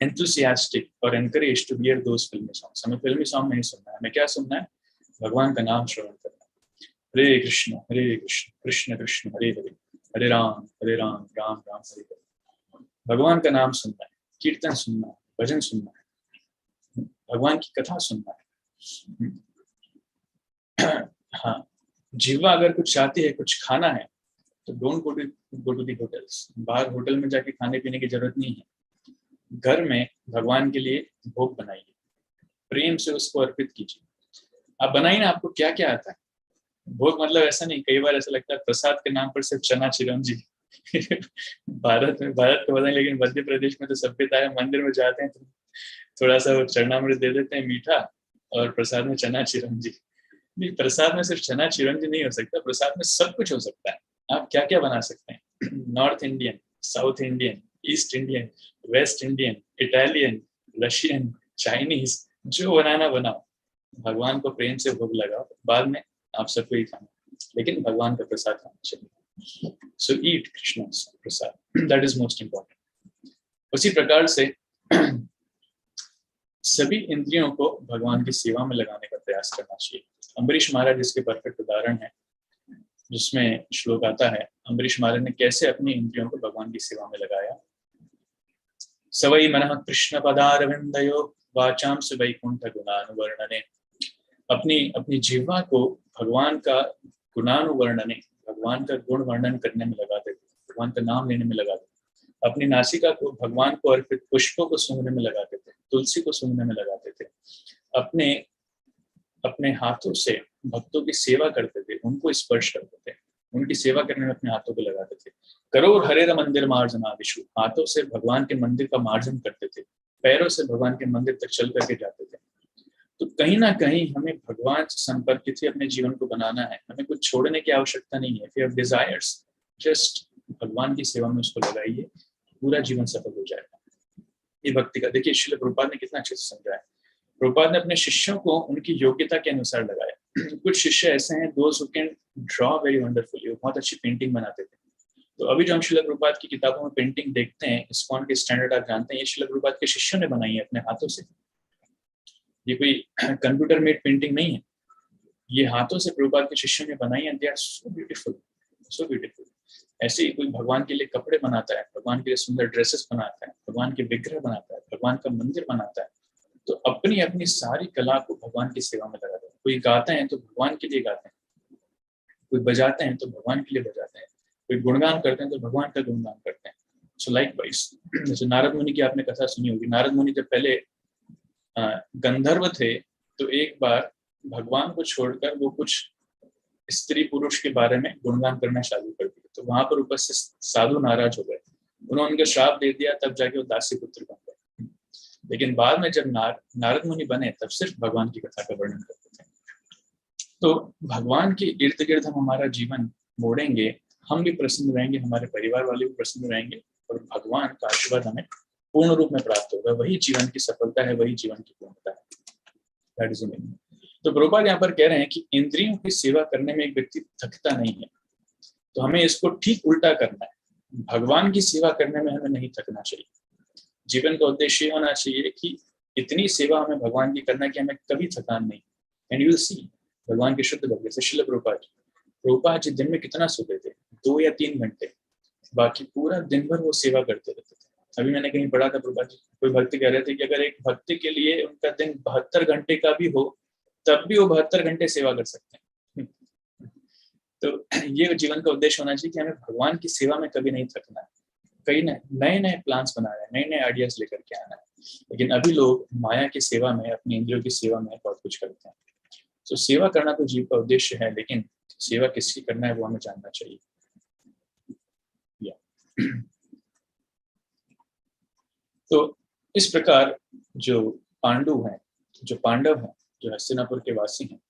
enthusiastic or encouraged to hear those filmy songs. हमें फिल्मी सॉन्ग नहीं सुनना है, हमें क्या सुनना है? भगवान का नाम श्रवण करना है। हरे कृष्ण कृष्ण कृष्ण हरे हरे, हरे राम राम राम हरे हरे। भगवान का नाम सुनना है, कीर्तन सुनना है, भजन सुनना है, भगवान की कथा सुनना है। हाँ, जीवा अगर कुछ चाहती है, कुछ खाना है, तो don't go to the hotels. बाहर होटल में जाके खाने पीने की जरूरत नहीं है। घर में भगवान के लिए भोग बनाइए, प्रेम से उसको अर्पित कीजिए। आप बनाइए ना, आपको क्या क्या आता है। भोग मतलब ऐसा नहीं, कई बार ऐसा लगता है प्रसाद के नाम पर सिर्फ चना चिरौंजी। भारत का पता नहीं, लेकिन मध्य प्रदेश में तो सभ्यता है, मंदिर में जाते हैं तो थोड़ा सा वो चरणामृत दे देते हैं मीठा, और प्रसाद में चना चिरौंजी। नहीं, प्रसाद में सिर्फ चना चिरौंजी नहीं हो सकता, प्रसाद में सब कुछ हो सकता है। आप क्या क्या बना सकते हैं? North Indian, south Indian, east Indian, West Indian, Italian, Russian, Chinese, जो बनाना बनाओ, भगवान को प्रेम से भोग लगाओ। बाद में आप सबको ही खाना, लेकिन भगवान का प्रसाद खाना चाहिए। सो ईट Krishna Prasad, that is most important. उसी प्रकार से सभी इंद्रियों को भगवान की सेवा में लगाने का प्रयास करना चाहिए। अम्बरीश महाराज इसके परफेक्ट उदाहरण है, जिसमें श्लोक आता है अम्बरीश महाराज ने कैसे अपनी इंद्रियों को भगवान की सेवा में लगाया। सवै मनः कृष्ण पदारविंदयो वाचाम से वैकुंठ गुणानुवर्णने। अपनी जिह्वा को भगवान का गुणानुवर्णने, भगवान का गुण वर्णन करने में लगा देते, भगवान का नाम लेने में लगा देते। अपनी नासिका को भगवान को अर्पित पुष्पों को सूंघने में लगा देते, तुलसी को सूंघने में लगा देते। अपने हाथों से भक्तों की सेवा करते थे, उनको स्पर्श करते थे, उनकी सेवा करने में अपने हाथों को लगाते थे। करोड़ हरेर मंदिर मार्जनादिशु, हाथों से भगवान के मंदिर का मार्जन करते थे, पैरों से भगवान के मंदिर तक चल करके जाते थे। तो कहीं ना कहीं हमें भगवान से संपर्कित ही अपने जीवन को बनाना है, हमें कुछ छोड़ने की आवश्यकता नहीं है। If you have desires, just भगवान की सेवा में उसको लगाइए, पूरा जीवन सफल हो जाएगा। ये भक्ति का देखिए, श्रील प्रभुपाद ने कितना अच्छे से समझाया। प्रभुपाद ने अपने शिष्यों को उनकी योग्यता के अनुसार लगाया। कुछ शिष्य ऐसे हैं, those who can draw very wonderfully, वो बहुत अच्छी पेंटिंग बनाते थे। तो अभी जो हम श्रील प्रभुपाद की किताबों में पेंटिंग देखते हैं, इस्कॉन के स्टैंडर्ड आप जानते हैं, ये श्रील प्रभुपाद के शिष्यों ने बनाई है अपने हाथों से। ये कोई कंप्यूटर मेड पेंटिंग नहीं है, ये हाथों से प्रभुपाद के शिष्यों ने बनाई है। They are so beautiful, so beautiful. ऐसे ही कोई भगवान के लिए कपड़े बनाता है, भगवान के लिए सुंदर ड्रेसेस बनाता है, भगवान के विग्रह बनाता है, भगवान का मंदिर बनाता है। तो अपनी अपनी सारी कला को भगवान की सेवा में लगा दो। कोई गाते हैं तो भगवान के लिए गाते हैं, कोई बजाते हैं तो भगवान के लिए बजाते हैं, कोई गुणगान करते हैं तो भगवान का गुणगान करते हैं। सो लाइकवाइज, जैसे नारद मुनि की आपने कथा सुनी होगी। नारद मुनि जब पहले गंधर्व थे, तो एक बार भगवान को छोड़कर वो कुछ स्त्री पुरुष के बारे में गुणगान करना चालू कर दिया। तो वहां पर उपस्थित साधु नाराज हो गए, उन्होंने उनका श्राप दे दिया, तब जाके वो दासी पुत्र बन गए। लेकिन बाद में जब नारद मुनि बने, तब सिर्फ भगवान की कथा का वर्णन करते थे। तो भगवान के इर्द गिर्द हम हमारा जीवन मोड़ेंगे, हम भी प्रसन्न रहेंगे, हमारे परिवार वाले भी प्रसन्न रहेंगे, और भगवान का आशीर्वाद हमें पूर्ण रूप में प्राप्त होगा। वही जीवन की सफलता है, वही जीवन की पूर्णता है। That is the meaning. तो प्रभुपाद यहाँ पर कह रहे हैं कि इंद्रियों की सेवा करने में एक व्यक्ति थकता नहीं है। तो हमें इसको ठीक उल्टा करना है, भगवान की सेवा करने में हमें नहीं थकना चाहिए। जीवन का उद्देश्य होना चाहिए कि इतनी सेवा हमें भगवान की करना कि हमें कभी थकान नहीं। एंड यू विल सी, भगवान के शुद्ध भक्त जैसे श्रील प्रभुपाद जी दिन में कितना सोते थे? 2 या 3 घंटे, बाकी पूरा दिन भर वो सेवा करते रहते थे। अभी मैंने कहीं पढ़ा था, प्रभुपाद जी कोई भक्त कह रहे थे कि अगर एक भक्त के लिए उनका दिन 72 घंटे का भी हो, तब भी वो 72 घंटे सेवा कर सकते हैं। तो ये जीवन का उद्देश्य होना चाहिए कि हमें भगवान की सेवा में कभी नहीं थकना है, कई नए नए प्लान्स बना रहे हैं, नए नए आइडियाज लेकर के आना है। लेकिन अभी लोग माया की सेवा में, अपनी इंद्रियों की सेवा में बहुत कुछ करते हैं। तो सेवा करना तो जीव का उद्देश्य है, लेकिन सेवा किसकी करना है वो हमें जानना चाहिए। तो इस प्रकार जो पांडव हैं, जो हस्तिनापुर के वासी हैं,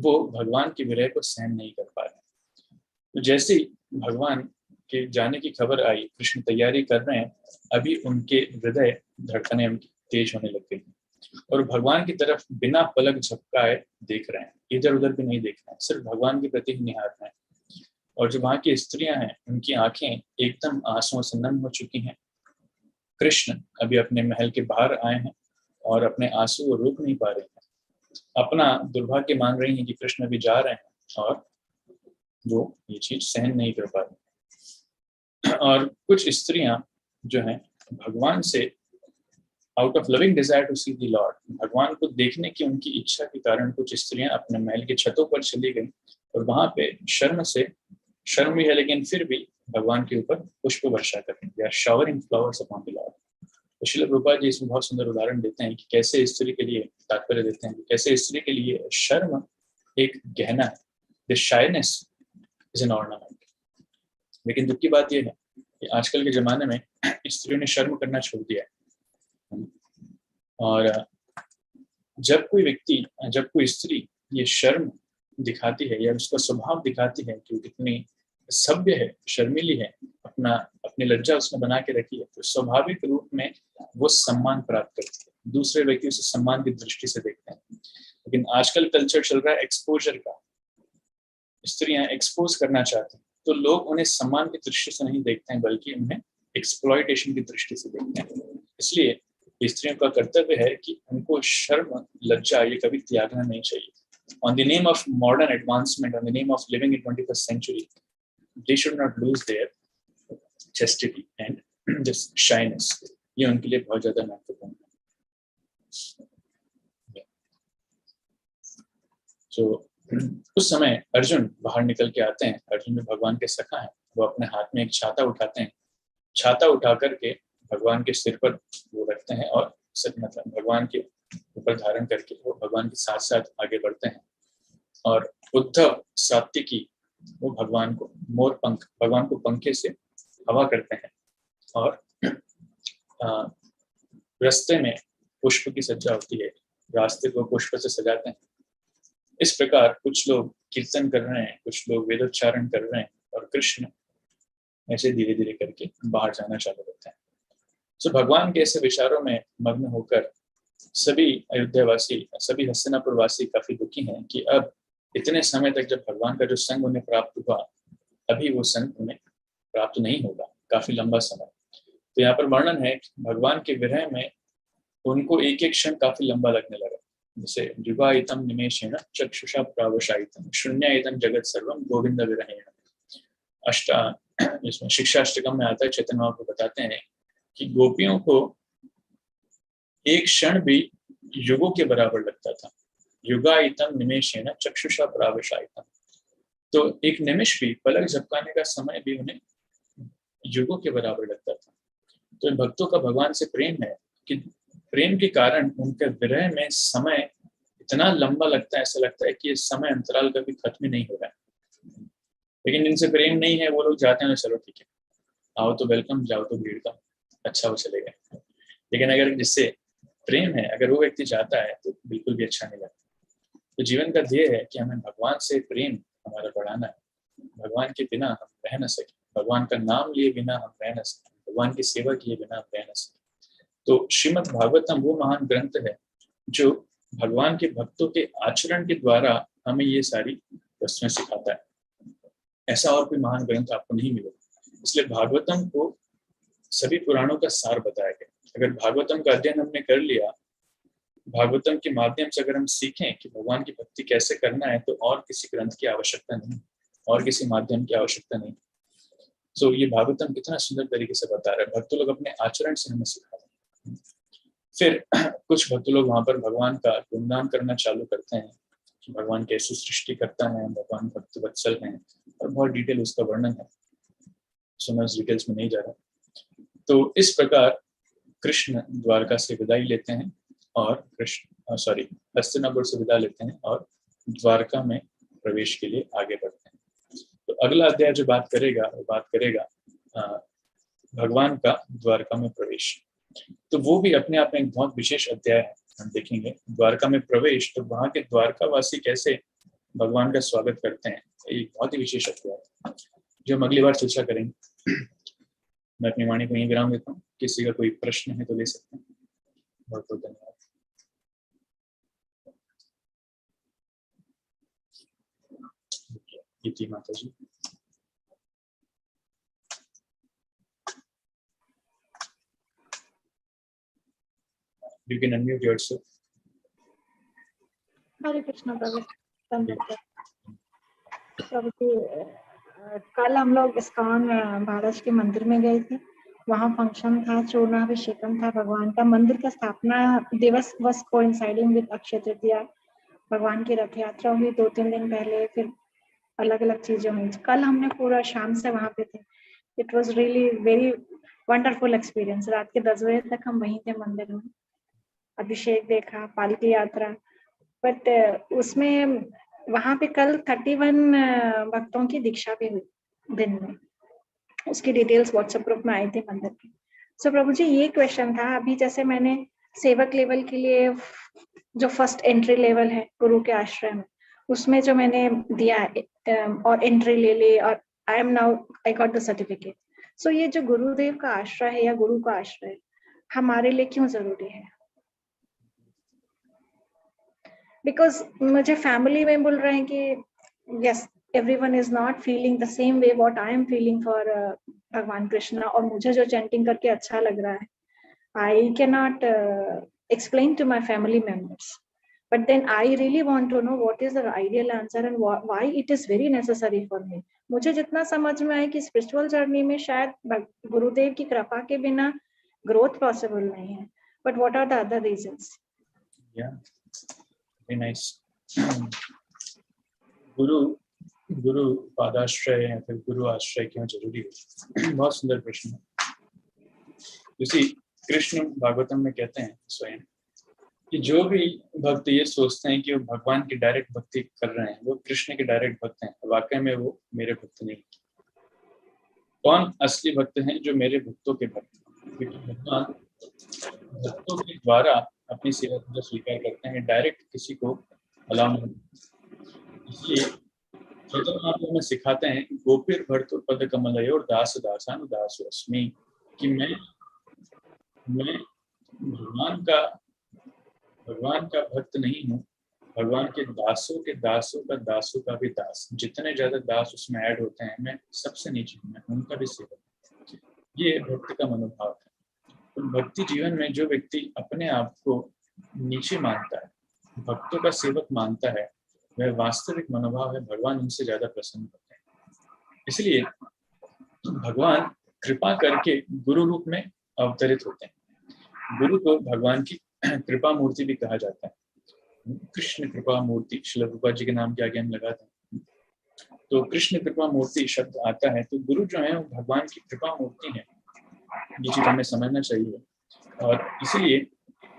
वो भगवान के विरह को सहन नहीं कर पा रहे। तो जैसे ही भगवान के जाने की खबर आई, कृष्ण तैयारी कर रहे हैं, अभी उनके हृदय धड़कनें उनकी तेज होने लग गई और भगवान की तरफ बिना पलक झपकाए देख रहे हैं, इधर उधर भी नहीं देख रहे हैं, सिर्फ भगवान की प्रति ही निहार रहे हैं। और जो वहां की स्त्रियां हैं, उनकी आंखें एकदम आंसुओं से नम हो चुकी हैं। कृष्ण अभी अपने महल के बाहर आए हैं और अपने आंसू को रोक नहीं पा रहे हैं, अपना दुर्भाग्य मान रही हैं कि कृष्ण अभी जा रहे हैं और वो ये चीज सहन नहीं कर पा रही। और कुछ स्त्रियां जो हैं भगवान से out of loving desire to see the Lord, भगवान को देखने की उनकी इच्छा के कारण कुछ स्त्रियां अपने महल के छतों पर चली गई और वहां पे शर्म भी है लेकिन फिर भी भगवान के ऊपर पुष्प वर्षा कर रही है, showering flowers upon the Lord. तो श्रील प्रभुपाद जी इसमें बहुत सुंदर उदाहरण देते हैं कि कैसे स्त्री के लिए, तात्पर्य देते हैं कि कैसे स्त्री के लिए शर्म एक गहना है, the shyness is an ornament. लेकिन दुख की बात यह है कि आजकल के जमाने में स्त्रियों ने शर्म करना छोड़ दिया है। और जब कोई स्त्री ये शर्म दिखाती है या उसका स्वभाव दिखाती है कि वो कितनी सभ्य है, शर्मीली है, अपनी लज्जा उसने बना के रखी है, तो स्वाभाविक रूप में वो सम्मान प्राप्त करती है, दूसरे व्यक्ति उसे सम्मान की दृष्टि से देखते हैं। लेकिन आजकल कल्चर चल रहा है एक्सपोजर का, स्त्रियां एक्सपोज करना चाहती हैं, तो लोग उन्हें सम्मान की दृष्टि से नहीं देखते हैं बल्कि उन्हें एक्सप्लॉयटेशन की दृष्टि से देखते हैं। इसलिए स्त्रियों का कर्तव्य है कि उनको शर्म, लज्जा ये कभी त्यागना नहीं चाहिए। On the name of modern advancement, on the name of living in 21st century, they should not lose their chastity and just shyness. ये उनके लिए बहुत ज्यादा महत्वपूर्ण है। So, उस समय अर्जुन बाहर निकल के आते हैं। अर्जुन में भगवान के सखा हैं, वो अपने हाथ में एक छाता उठाते हैं, छाता उठा करके भगवान के सिर पर वो रखते हैं और मतलब भगवान के ऊपर धारण करके वो भगवान के साथ साथ आगे बढ़ते हैं। और उद्धव, सात्विकी, वो भगवान को पंखे से हवा करते हैं और रास्ते में पुष्प की सज्जा होती है, रास्ते को पुष्प से सजाते हैं। इस प्रकार कुछ लोग कीर्तन कर रहे हैं, कुछ लोग वेदोच्चारण कर रहे हैं और कृष्ण ऐसे धीरे धीरे करके बाहर जाना चालू करते हैं। तो भगवान के ऐसे विचारों में मग्न होकर सभी अयोध्यावासी, सभी हस्तिनापुर वासी काफी दुखी हैं कि अब इतने समय तक जब भगवान का जो संग उन्हें प्राप्त हुआ, अभी वो संग उन्हें प्राप्त नहीं होगा, काफी लंबा समय। तो यहाँ पर वर्णन है कि भगवान के विरह में उनको एक एक क्षण काफी लंबा लगने लगा। जैसे युगायितम निमेषेण चक्षुषा प्रावशायितम शून्यायितम जगत सर्वम गोविंद विरहेण। इसमें शिक्षाष्टकम में आता है, चैतन्य महाप्रभु बताते हैं कि गोपियों को एक क्षण भी युगों के बराबर लगता था। युगायितम निमेषेण चक्षुषा प्रावशायितम, तो एक निमिष भी, पलक झपकाने का समय भी उन्हें युगों के बराबर लगता था। तो इन भक्तों का भगवान से प्रेम है कि प्रेम के कारण उनके विरह में समय इतना लंबा लगता है, ऐसा लगता है कि इस समय अंतराल कभी खत्म ही नहीं हो रहा है। लेकिन जिनसे प्रेम नहीं है वो लोग जाते हैं, चलो ठीक है, आओ तो वेलकम, जाओ तो भीड़ का, अच्छा वो चले गए। लेकिन अगर जिससे प्रेम है, अगर वो व्यक्ति जाता है तो बिल्कुल भी अच्छा नहीं लगता। तो जीवन का ध्येय है कि हमें भगवान से प्रेम हमारा बढ़ाना है। भगवान के बिना हम रह न सके, भगवान का नाम लिए बिना हम रह न सके, भगवान की सेवा किए बिना हम रह न सके। तो श्रीमद् भागवतम वो महान ग्रंथ है जो भगवान के भक्तों के आचरण के द्वारा हमें ये सारी वस्तुएं सिखाता है। ऐसा और कोई महान ग्रंथ आपको नहीं मिलेगा। इसलिए भागवतम को सभी पुराणों का सार बताया गया। अगर भागवतम का अध्ययन हमने कर लिया, भागवतम के माध्यम से अगर हम सीखें कि भगवान की भक्ति कैसे करना है, तो और किसी ग्रंथ की आवश्यकता नहीं, और किसी माध्यम की आवश्यकता नहीं। तो ये भागवतम कितना सुंदर तरीके से बता रहा है, भक्त लोग अपने आचरण से हमें सिखा रहे हैं। फिर कुछ भक्त लोग वहां पर भगवान का गुणगान करना चालू करते हैं कि भगवान कैसे सृष्टि करता है, भगवान भक्त वत्सल हैं, और बहुत डिटेल उसका वर्णन है, सो मैं उस डिटेल्स में नहीं जा रहा। तो इस प्रकार कृष्ण द्वारका से विदाई लेते हैं और हस्तिनापुर से विदा लेते हैं और द्वारका में प्रवेश के लिए आगे बढ़ते हैं। तो अगला अध्याय जो बात करेगा भगवान का द्वारका में प्रवेश। तो वो भी अपने आप में एक बहुत विशेष अध्याय है। हम देखेंगे द्वारका में प्रवेश, तो वहां के द्वारकावासी कैसे भगवान का स्वागत करते हैं, एक बहुत ही विशेष अध्याय है जो हम अगली बार चर्चा करेंगे। मैं अपनी वाणी को यहीं विराम देता हूँ। किसी का कोई प्रश्न है तो ले सकते हैं। बहुत बहुत धन्यवाद। इति माता जी। You can unmute yourself. हरे कृष्ण प्रभु। प्रभु जी, कल हम लोग इस्कॉन महाराज के मंदिर में गए थे। वहाँ फंक्शन था, चूर्णाभिषेकम था भगवान का। मंदिर का स्थापना दिवस was coinciding with Akshaya Tritiya. भगवान की रथ यात्रा हुई 2-3 दिन पहले, फिर अलग अलग चीजें हुई। कल हमने पूरा शाम से वहाँ पे थे। It was really very wonderful experience. रात के 10 बजे तक हम वहीं थे मंदिर में। अभिषेक देखा, पालकी यात्रा। बट उसमें वहाँ पे कल 31 भक्तों की दीक्षा भी हुई दिन में। उसकी डिटेल्स व्हाट्सएप ग्रुप में आई थी मंदिर की। सो प्रभु जी, ये क्वेश्चन था, अभी जैसे मैंने सेवक लेवल के लिए जो फर्स्ट एंट्री लेवल है गुरु के आश्रय में, उसमें जो मैंने दिया और एंट्री ले ली और आई गॉट द सर्टिफिकेट। सो ये जो गुरुदेव का आश्रय है या गुरु का आश्रय हमारे लिए क्यों जरूरी है? बिकॉज मुझे फैमिली में बोल रहे हैं कि yes, everyone is not feeling the same way what I am feeling for भगवान कृष्णा, और मुझे जो चैंटिंग करके अच्छा लग रहा है I cannot explain to my family members, but then I really want to know what is the ideal answer and why it is very necessary for me. मुझे जितना समझ में आया कि स्पिरिचुअल जर्नी में शायद गुरुदेव की कृपा के बिना ग्रोथ पॉसिबल नहीं है, but what are the other reasons? Yeah, very nice. गुरु पादाश्रय या फिर गुरु आश्रय क्यों जरूरी है? बहुत सुंदर प्रश्न है। इसी कृष्ण भागवतम में कहते हैं स्वयं कि जो भी भक्त ये सोचते हैं कि वो भगवान की डायरेक्ट भक्ति कर रहे हैं, वो कृष्ण के डायरेक्ट भक्त हैं, वाकई में वो मेरे भक्त नहीं। कौन असली भक्त हैं? जो मेरे भक्तों के भक्त। क्योंकि भगवान भक्तों के द्वारा अपनी सेवा को स्वीकार करते हैं, डायरेक्ट किसी को अलाउ नहीं। इसलिए चैतन्य महाप्रभु में सिखाते हैं गोपीर भर्तु पद कमलयोर दास दासान दासो अस्मि, कि मैं भगवान का भक्त नहीं हूँ, भगवान के दासों का भी दास। जितने ज्यादा दास उसमें ऐड होते हैं, मैं सबसे नीचे हूँ, मैं उनका भी सेवक। ये भक्त का मनोभाव है। तो भक्ति जीवन में जो व्यक्ति अपने आप को नीचे मानता है, भक्तों का सेवक मानता है, वह वास्तविक मनोभाव है, भगवान उनसे ज्यादा प्रसन्न होते हैं। इसलिए भगवान कृपा करके गुरु रूप में अवतरित होते हैं। गुरु को भगवान की कृपा मूर्ति भी कहा जाता है। कृष्ण कृपा मूर्ति श्रील प्रभुपाद जी के नाम के आगे हम लगाते हैं, तो कृष्ण कृपा मूर्ति शब्द आता है। तो गुरु जो है वो भगवान की कृपा मूर्ति है। ये चीज हमें समझना चाहिए। और इसीलिए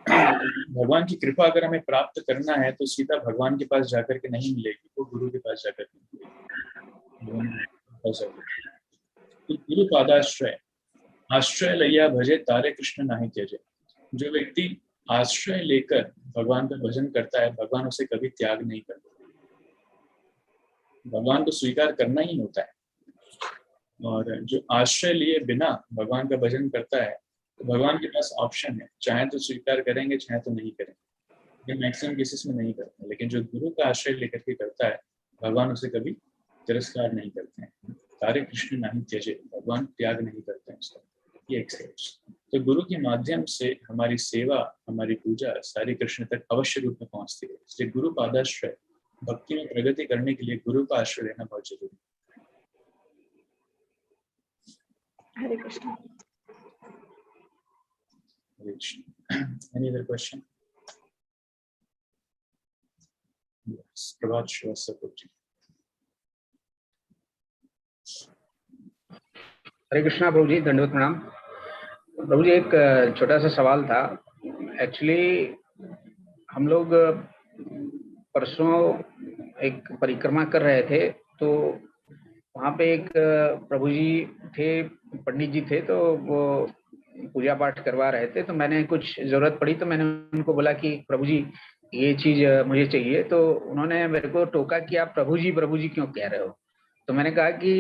भगवान की कृपा अगर हमें प्राप्त करना है तो सीधा भगवान के पास जाकर के नहीं मिलेगी, वो गुरु के पास जाकर के तो गुरु पादाश्रय आश्रय लैया भजे तारे कृष्ण नाही त्यजे। जो व्यक्ति आश्रय लेकर भगवान का भजन करता है, भगवान उसे कभी त्याग नहीं करता। भगवान को स्वीकार करना ही होता है। और जो आश्रय लिए बिना भगवान का भजन करता है, तो भगवान के पास ऑप्शन है, चाहे तो स्वीकार करेंगे, चाहे तो नहीं करेंगे। ये मैक्सिमम केसेस में नहीं करते, लेकिन जो गुरु का आश्रय लेकर के करता है, भगवान उसे कभी तिरस्कार नहीं करते हैं। तारे कृष्ण नहीं त्यजे, भगवान त्याग नहीं करते हैं उसका। ये एक्सेप्ट। तो गुरु के माध्यम से हमारी सेवा, हमारी पूजा सारी कृष्ण तक अवश्य रूप में पहुंचती है। इसलिए गुरु पादाश्रय, भक्ति में प्रगति करने के लिए गुरु का आश्रय लेना बहुत जरूरी है। हरे Krishna. Any other question? Yes, Prabhat Srivastava ji. हरे कृष्णा प्रभु जी, दंडवत प्रणाम। प्रभु जी, एक छोटा सा सवाल था। एक्चुअली हम लोग परसों एक परिक्रमा कर रहे थे, तो वहाँ पे एक प्रभु जी थे, पंडित जी थे, तो वो पूजा पाठ करवा रहे थे। तो मैंने कुछ जरूरत पड़ी तो मैंने उनको बोला कि प्रभु जी ये चीज मुझे चाहिए। तो उन्होंने मेरे को टोका कि आप प्रभु जी क्यों कह रहे हो। तो मैंने कहा कि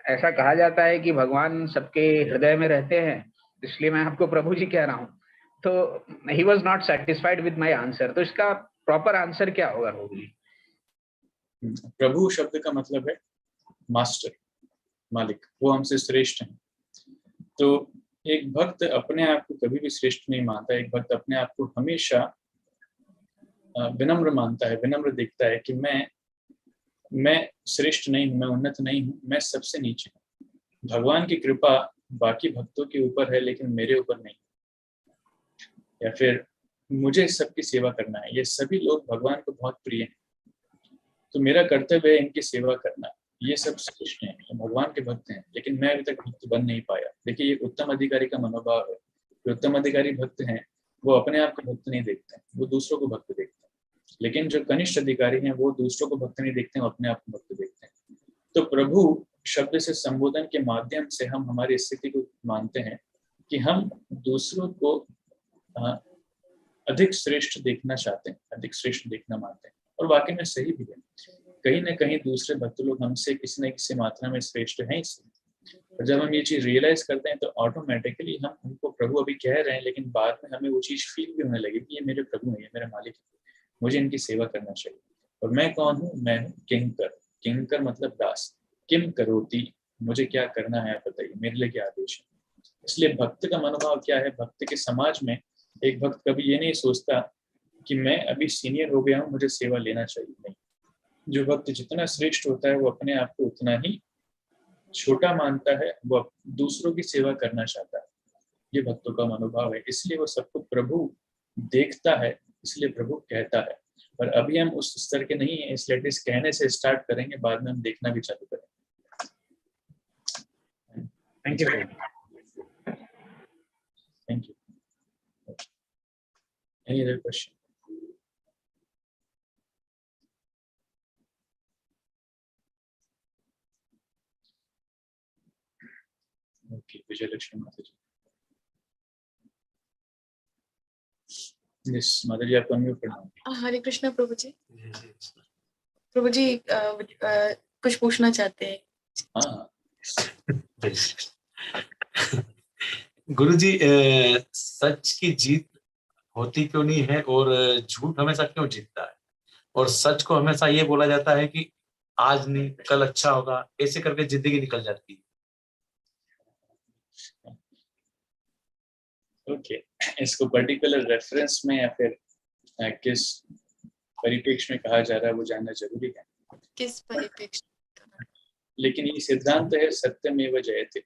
ऐसा कहा जाता है कि भगवान सबके हृदय में रहते हैं, इसलिए मैं आपको प्रभु जी कह रहा हूँ। तो he was not satisfied with my answer. तो इसका प्रॉपर आंसर क्या होगा प्रभु जी? प्रभु शब्द का मतलब है मास्टर, मालिक, वो हमसे श्रेष्ठ हैं। तो एक भक्त अपने आप को कभी भी श्रेष्ठ नहीं मानता। एक भक्त अपने आप को हमेशा विनम्र मानता है, विनम्र देखता है कि मैं श्रेष्ठ नहीं हूँ, मैं उन्नत नहीं हूँ, मैं सबसे नीचे हूँ। भगवान की कृपा बाकी भक्तों के ऊपर है लेकिन मेरे ऊपर नहीं, या फिर मुझे सबकी सेवा करना है। ये सभी लोग भगवान को बहुत प्रिय हैं, तो मेरा कर्तव्य है इनकी सेवा करना। ये सब श्रेष्ठ हैं, ये भगवान के भक्त हैं, लेकिन मैं अभी तक भक्त बन नहीं पाया। देखिए, ये उत्तम अधिकारी का मनोभाव है। जो उत्तम अधिकारी भक्त हैं वो अपने आप को भक्त नहीं देखते हैं, वो दूसरों को भक्त देखते हैं। लेकिन जो कनिष्ठ अधिकारी हैं वो दूसरों को भक्त नहीं देखते हैं, अपने आप को भक्त देखते हैं। तो प्रभु शब्द से संबोधन के माध्यम से हम हमारी स्थिति को मानते हैं कि हम दूसरों को अधिक श्रेष्ठ देखना चाहते हैं, अधिक श्रेष्ठ देखना मानते हैं। और वाकई में सही भी है, कहीं ना कहीं दूसरे भक्त लोग हमसे किसी न किसी मात्रा में श्रेष्ठ हैं। इसलिए और जब हम ये चीज रियलाइज करते हैं तो ऑटोमेटिकली हम उनको प्रभु अभी कह रहे हैं, लेकिन बाद में हमें वो चीज फील भी होने लगी कि ये मेरे प्रभु हैं, ये मेरे मालिक है, मुझे इनकी सेवा करना चाहिए। और मैं कौन हूँ? मैं हूँ किंकर। किंकर मतलब दास। किम करोति, मुझे क्या करना है आप बताइए, मेरे लिए क्या आदेश है। इसलिए भक्त का मनोभाव क्या है? भक्त के समाज में एक भक्त कभी ये नहीं सोचता कि मैं अभी सीनियर हो गया हूँ, मुझे सेवा लेना चाहिए। नहीं, जो भक्त जितना श्रेष्ठ होता है वो अपने आप को उतना ही छोटा मानता है, वो दूसरों की सेवा करना चाहता है। ये भक्तों का मनोभाव है। इसलिए वो सबको प्रभु देखता है, इसलिए प्रभु कहता है। पर अभी हम उस स्तर के नहीं है, इसलिए इस कहने से स्टार्ट करेंगे, बाद में हम देखना भी चालू करेंगे। Thank you. Thank you. Any other question? Okay, Vijayalakshmi माता जी। यस माता जी, आपको अनम्यूट करना है। हरे कृष्णा प्रभु जी। प्रभु जी कुछ पूछना चाहते हैं? हाँ। गुरु जी, सच की जीत होती क्यों नहीं है और झूठ हमेशा क्यों जीतता है? और सच को हमेशा ये बोला जाता है कि आज नहीं कल अच्छा होगा, ऐसे करके जिंदगी निकल जाती है। ओके, इसको पर्टिकुलर रेफरेंस में या फिर किस परिप्रेक्ष्य में कहा जा रहा है वो जानना जरूरी है। किस परिप्रेक्ष्य? लेकिन ये सिद्धांत है सत्यमेव जयते।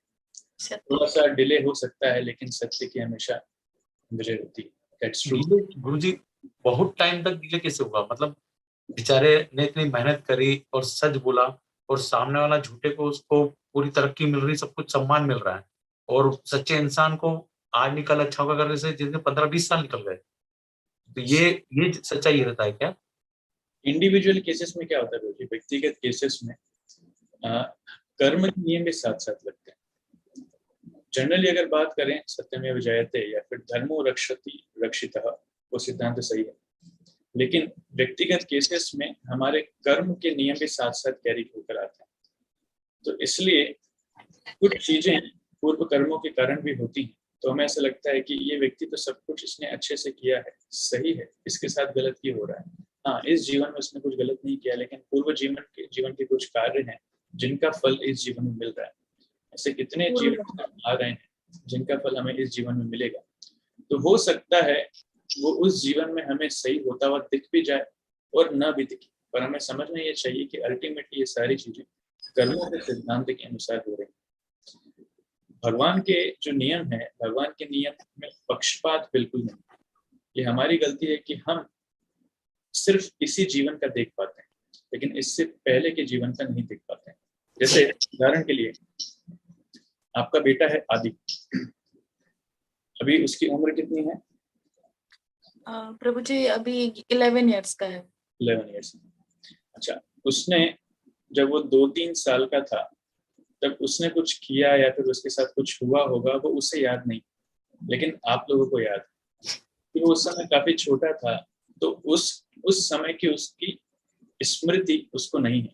थोड़ा सा डिले हो सकता है लेकिन सत्य की हमेशा विजय होती है। That's true. गुरु जी, बहुत टाइम तक डिले कैसे हुआ? मतलब बेचारे ने इतनी मेहनत करी और सच बोला, और सामने वाला झूठे को उसको पूरी तरक्की मिल रही, सब कुछ सम्मान मिल रहा है, और सच्चे इंसान को आज निकल अच्छा होगा करने से जिनके 15-20 साल निकल गए। तो ये सच्चाई रहता है क्या? इंडिविजुअल केसेस में क्या होता है? व्यक्तिगत केसेस में कर्म के नियम भी साथ साथ लगते हैं। जनरली अगर बात करें सत्यमेव जयते या फिर धर्मो रक्षति रक्षितः, वो सिद्धांत सही है। लेकिन व्यक्तिगत केसेस में हमारे कर्म के नियम भी साथ साथ कैरी होकर आते हैं। तो इसलिए कुछ चीजें पूर्व कर्मों के कारण भी होती हैं। तो हमें ऐसा लगता है कि ये व्यक्ति तो सब कुछ इसने अच्छे से किया है, सही है, इसके साथ गलत क्यों हो रहा है? हाँ, इस जीवन में उसने कुछ गलत नहीं किया, लेकिन पूर्व जीवन के कुछ कार्य हैं जिनका फल इस जीवन में मिल रहा है। ऐसे कितने जीवन आ रहे हैं जिनका फल हमें इस जीवन में मिलेगा। तो हो सकता है वो उस जीवन में हमें सही होता हुआ दिख भी जाए और न भी दिखे, पर हमें समझना ये चाहिए कि अल्टीमेटली ये सारी चीजें कर्मों के सिद्धांत के अनुसार हो रही हैं। भगवान के जो नियम है, भगवान के नियम में पक्षपात बिल्कुल नहीं। ये हमारी गलती है कि हम सिर्फ इसी जीवन का देख पाते हैं, लेकिन इससे पहले के जीवन का नहीं देख पाते हैं। जैसे उदाहरण के लिए आपका बेटा है आदि, अभी उसकी उम्र कितनी है? प्रभु जी अभी 11 इयर्स का है। 11 इयर्स। अच्छा, उसने जब वो 2-3 साल का था तब उसने कुछ किया या फिर उसके साथ कुछ हुआ होगा, वो उसे याद नहीं, लेकिन आप लोगों को याद है कि वो उस समय काफी छोटा था। तो उस समय की उसकी स्मृति उसको नहीं है।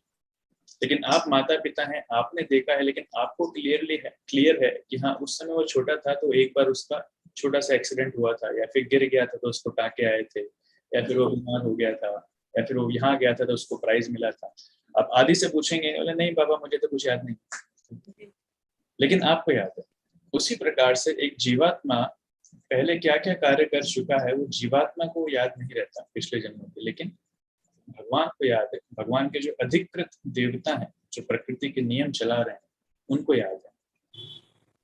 लेकिन आप माता पिता हैं, आपने देखा है, लेकिन आपको क्लियर है कि हाँ उस समय वो छोटा था तो एक बार उसका छोटा सा एक्सीडेंट हुआ था, या फिर गिर गया था तो उसको टाँके आए थे, या फिर वो बीमार हो गया था, या फिर वो यहाँ गया था तो उसको प्राइज मिला था। आप आदि से पूछेंगे, बोले नहीं पापा मुझे तो कुछ याद नहीं, लेकिन आपको याद है। उसी प्रकार से एक जीवात्मा पहले क्या क्या कार्य कर चुका है वो जीवात्मा को याद नहीं रहता पिछले जन्मों के, लेकिन भगवान को याद है। भगवान के जो अधिकृत देवता हैं, जो प्रकृति के नियम चला रहे हैं, उनको याद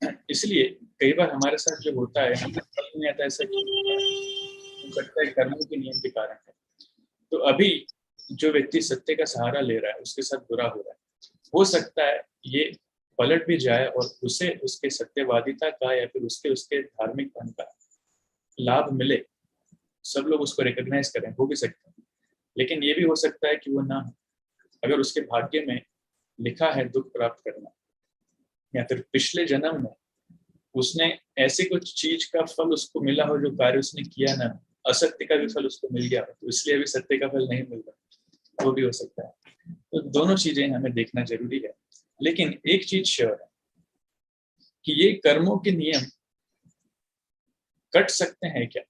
है। इसलिए कई बार हमारे साथ जो होता है हमें समझ नहीं आता ऐसा क्यों होता है, हो सकता है कर्मों के नियम के कारण है। तो अभी जो व्यक्ति सत्य का सहारा ले रहा है उसके साथ बुरा हो रहा है, हो सकता है ये पलट भी जाए और उसे उसके सत्यवादिता का या फिर उसके धार्मिक पन का लाभ मिले, सब लोग उसको रिकॉग्नाइज करें, हो भी सकता है। लेकिन ये भी हो सकता है कि वो ना हो। अगर उसके भाग्य में लिखा है दुख प्राप्त करना, या फिर पिछले जन्म में उसने ऐसे कुछ चीज का फल उसको मिला हो जो कार्य उसने किया ना, असत्य का भी फल उसको मिल गया हो, तो इसलिए अभी सत्य का फल नहीं मिल रहा, वो भी हो सकता है। तो दोनों चीजें हमें देखना जरूरी है। लेकिन एक चीज श्योर है कि ये कर्मों के नियम कट सकते हैं क्या?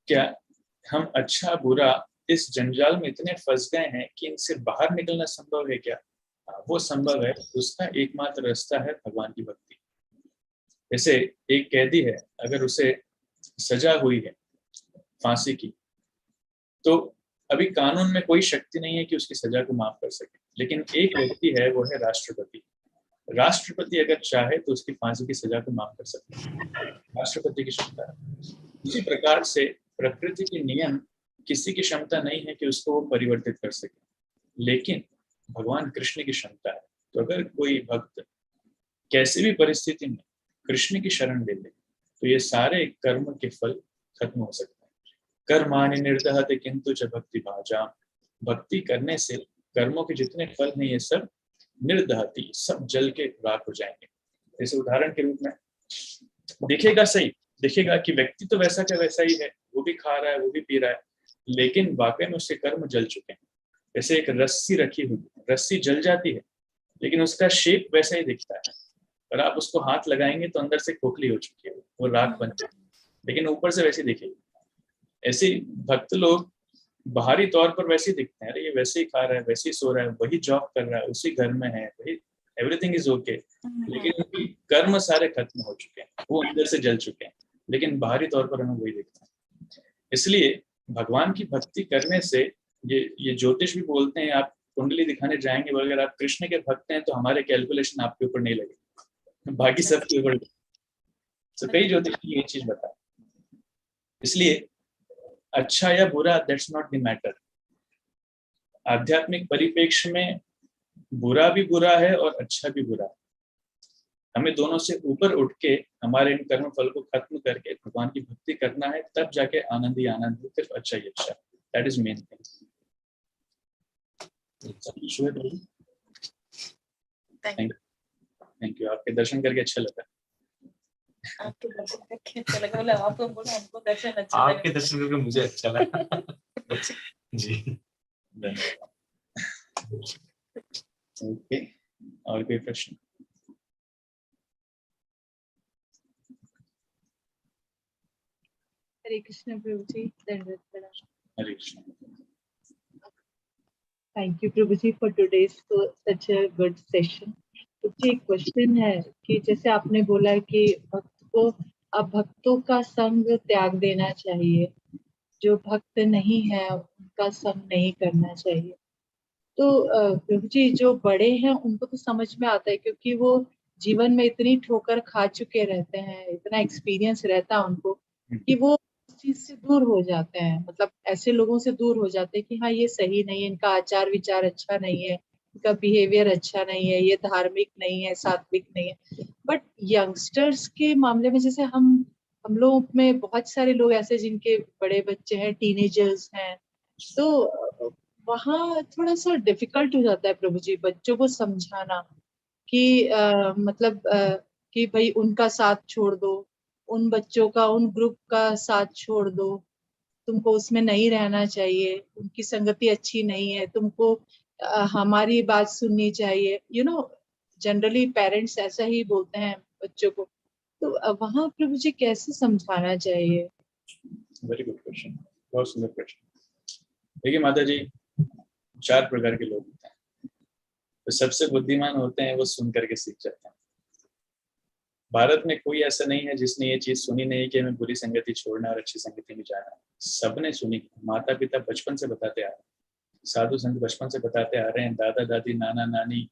क्या हम अच्छा बुरा इस जंजाल में इतने फंस गए हैं कि इनसे बाहर निकलना संभव है क्या? वो संभव है। उसका एकमात्र रास्ता है भगवान की भक्ति। जैसे एक कैदी है, अगर उसे सजा हुई है फांसी की, तो अभी कानून में कोई शक्ति नहीं है कि उसकी सजा को माफ कर सके। लेकिन एक व्यक्ति है, वो है राष्ट्रपति। राष्ट्रपति अगर चाहे तो उसकी फांसी की सजा को माफ कर सकते हैं, राष्ट्रपति की क्षमता है। इसी प्रकार से प्रकृति के नियम किसी की क्षमता नहीं है कि उसको वो परिवर्तित कर सके, लेकिन भगवान कृष्ण की क्षमता है। तो अगर कोई भक्त कैसी भी परिस्थिति में कृष्ण की शरण ले ले तो ये सारे कर्म के फल खत्म हो सकते हैं। कर्माणि निर्दहते किंतु च भक्ति भाजाम, भक्ति करने से कर्मों के जितने फल हैं ये सब निर्दहती, सब जल के राख हो जाएंगे। जैसे उदाहरण के रूप में दिखेगा सही, दिखेगा कि व्यक्ति तो वैसा का वैसा ही है, वो भी खा रहा है, वो भी पी रहा है, लेकिन वाकई में उसके कर्म जल चुके हैं। जैसे एक रस्सी रखी हुई, रस्सी जल जाती है लेकिन उसका शेप वैसा ही दिखता है, और आप उसको हाथ लगाएंगे तो अंदर से खोखली हो चुकी है, वो राख बन जाएगी, लेकिन ऊपर से वैसी दिखेगी। ऐसे भक्त लोग बाहरी तौर पर वैसे ही दिखते हैं, अरे ये वैसे ही खा रहा है, वैसे ही सो रहा है, वही जॉब कर रहा है, उसी घर में है, वही एवरीथिंग इज ओके, लेकिन उनके कर्म सारे खत्म हो चुके हैं, वो अंदर से जल चुके हैं, लेकिन बाहरी तौर पर हमें वही दिखता है। इसलिए भगवान की भक्ति करने से ये ज्योतिष भी बोलते हैं, आप कुंडली दिखाने जाएंगे, अगर आप कृष्ण के भक्त हैं तो हमारे कैलकुलेशन आपके ऊपर नहीं लगेगा, बाकी सब के ऊपर। तो कई ज्योतिष ये चीज बताए। इसलिए अच्छा या बुरा दैट्स नॉट द मैटर। आध्यात्मिक परिप्रेक्ष्य में बुरा भी बुरा है और अच्छा भी बुरा है। हमें दोनों से ऊपर उठ के हमारे इन कर्म फल को खत्म करके भगवान की भक्ति करना है, तब जाके आनंद ही आनंद है, सिर्फ अच्छा ही अच्छा। That is main thing. Thank you, आपके दर्शन करके अच्छा लगा। आपके दर्शन करके अच्छा लगा, बोला आपको, बोला हमको दर्शन अच्छा लगा। आपके दर्शन करके मुझे अच्छा लगा। जी ओके, और कोई प्रश्न? हरे कृष्ण प्रभु जी, दंडवत प्रणाम। हरे कृष्ण। थैंक यू प्रभु जी for today's such a good session. तो एक क्वेश्चन है कि जैसे आपने बोला कि भक्त को अब भक्तों का संग त्याग देना चाहिए, जो भक्त नहीं है उनका संग नहीं करना चाहिए। तो प्रभु जी जो बड़े हैं उनको तो समझ में आता है, क्योंकि वो जीवन में इतनी ठोकर खा चुके रहते हैं, इतना एक्सपीरियंस रहता है उनको कि वो उस चीज से दूर हो जाते हैं, मतलब ऐसे लोगों से दूर हो जाते हैं कि हाँ ये सही नहीं है, इनका आचार विचार अच्छा नहीं है, इनका बिहेवियर अच्छा नहीं है, ये धार्मिक नहीं है, सात्विक नहीं है। बट यंगस्टर्स के मामले में जैसे हम लोग में बहुत सारे लोग ऐसे जिनके बड़े बच्चे हैं, टीनेजर्स हैं, तो वहाँ थोड़ा सा डिफिकल्ट हो जाता है प्रभु जी बच्चों को समझाना कि कि भाई उनका साथ छोड़ दो, उन बच्चों का, उन ग्रुप का साथ छोड़ दो, तुमको उसमें नहीं रहना चाहिए, उनकी संगति अच्छी नहीं है, तुमको हमारी बात सुननी चाहिए, जनरली पेरेंट्स ऐसा ही बोलते हैं बच्चों को, तो वहाँ प्रभु जी कैसे समझाना चाहिए? वेरी गुड क्वेश्चन, बहुत सुंदर क्वेश्चन। देखिए माता जी, 4 प्रकार के लोग होते हैं। तो सबसे बुद्धिमान होते हैं वो सुन करके सीख जाते हैं। भारत में कोई ऐसा नहीं है जिसने ये चीज सुनी नहीं कि हमें बुरी संगति छोड़ना और अच्छी संगति में जाना। सबने सुनी, माता पिता बचपन से बताते आ रहे हैं, साधु संत बचपन से बताते आ रहे हैं, दादा दादी, नाना नानी,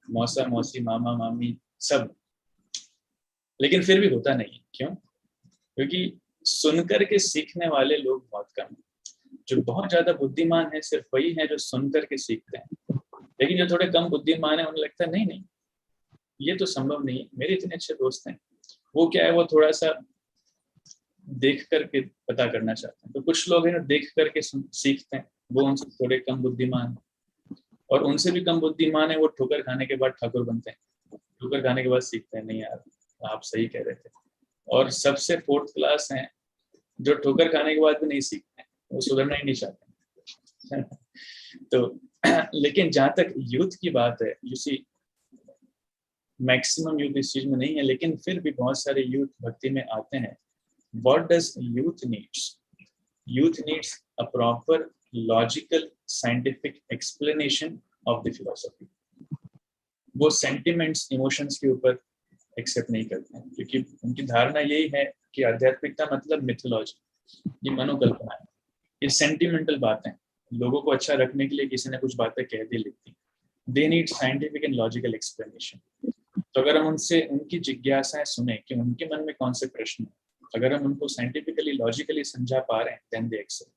मौसा मौसी, मामा मामी, सब। लेकिन फिर भी होता नहीं है। क्यों? क्योंकि सुनकर के सीखने वाले लोग बहुत कम हैं। जो बहुत ज्यादा बुद्धिमान है सिर्फ वही है जो सुनकर के सीखते हैं। लेकिन जो थोड़े कम बुद्धिमान है उन्हें लगता है नहीं नहीं, ये तो संभव नहीं है, मेरे इतने अच्छे दोस्त हैं। वो क्या है, वो थोड़ा सा देख करके पता करना चाहते हैं। तो कुछ लोग हैं जो देख करके सीखते हैं, वो उनसे थोड़े कम बुद्धिमान हैं। और उनसे भी कम बुद्धिमान है वो ठोकर खाने के बाद ठाकुर बनते हैं। ठोकर खाने के बाद सीखते हैं, नहीं यार आप सही कह रहे थे। और सबसे 4th क्लास हैं जो ठोकर खाने के बाद भी नहीं सीखते हैं, वो सुधरना ही नहीं चाहते। तो लेकिन जहां तक यूथ की बात है, यू सी मैक्सिमम यूथ इस चीज में नहीं है, लेकिन फिर भी बहुत सारे यूथ भक्ति में आते हैं। What does youth needs? Youth needs a proper logical scientific explanation of the philosophy. वो सेंटिमेंट्स इमोशंस के ऊपर एक्सेप्ट नहीं करते हैं, क्योंकि उनकी धारणा यही है कि आध्यात्मिकता मतलब मिथोलॉजी, ये मनोकल्पना है, ये सेंटिमेंटल बातें, लोगों को अच्छा रखने के लिए किसी ने कुछ बातें कह दी लिख दी। They need scientific and logical explanation. तो अगर हम उनसे उनकी जिज्ञासाएं सुने कि उनके मन में कौन से प्रश्न है, अगर हम उनको साइंटिफिकली लॉजिकली समझा पा रहे हैं, देन दे एक्सेप्ट।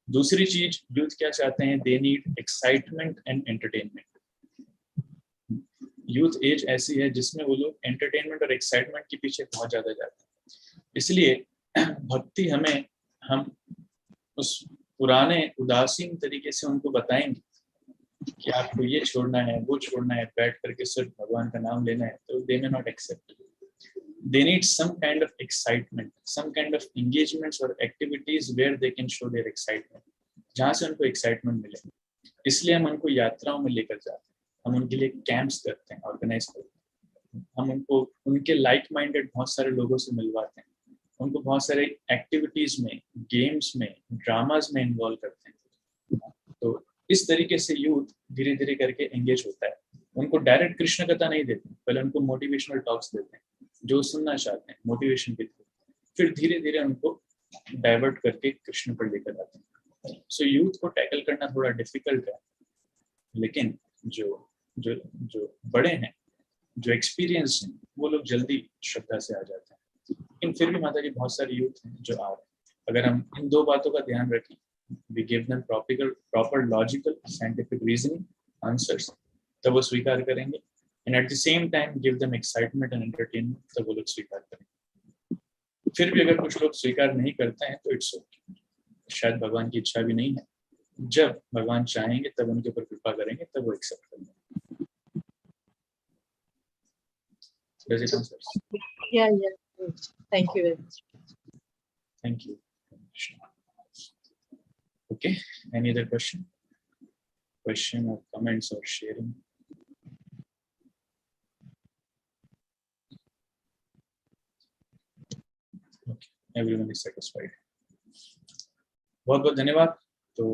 दूसरी चीज यूथ क्या चाहते हैं? They need excitement and entertainment. Youth age ऐसी है जिसमें वो लोग एंटरटेनमेंट और एक्साइटमेंट के पीछे बहुत ज्यादा जाते हैं। इसलिए भक्ति हमें, हम उस पुराने उदासीन तरीके से उनको बताएंगे कि आपको ये छोड़ना है, वो छोड़ना है, बैठ करके सिर्फ भगवान का नाम लेना है, तो they may not accept. They need some kind of excitement, some kind of engagements और activities where they can show their excitement, जहाँ से उनको एक्साइटमेंट मिले। इसलिए हम उनको यात्राओं में लेकर जाते हैं, हम उनके लिए कैंप्स करते हैं, ऑर्गेनाइज करते हैं, हम उनको उनके लाइक माइंडेड बहुत सारे लोगों से मिलवाते हैं, उनको बहुत सारे एक्टिविटीज में, गेम्स में, ड्रामाज में इन्वॉल्व करते हैं। तो इस तरीके से यूथ धीरे धीरे करके एंगेज होता है। उनको डायरेक्ट कृष्ण कथा नहीं देते, पहले उनको मोटिवेशनल टॉक्स देते हैं जो सुनना चाहते हैं, मोटिवेशन के थ्रू, फिर धीरे धीरे उनको डाइवर्ट करके कृष्ण पर लेकर आते हैं। सो यूथ को टैकल करना थोड़ा डिफिकल्ट है, लेकिन जो जो जो बड़े हैं, जो एक्सपीरियंस हैं, वो लोग जल्दी श्रद्धा से आ जाते हैं। लेकिन फिर भी माता जी बहुत सारे यूथ हैं जो आ रहे हैं। अगर हम इन 2 बातों का ध्यान रखें, we give them proper logical scientific reasoning answers, तब वो स्वीकार करेंगे, and at the same time give them excitement and entertainment, तब वो लोग स्वीकार करेंगे। फिर भी अगर कुछ लोग स्वीकार नहीं करते हैं तो इट्स ओके, शायद भगवान की इच्छा भी नहीं है। जब भगवान चाहेंगे तब उनके ऊपर कृपा करेंगे, तब वो एक्सेप्ट करेंगे। Does it answer? Yeah. Thank you very much. Thank you. Okay, any other question or comments or sharing? Okay, everyone is satisfied. बहुत बहुत धन्यवाद। तो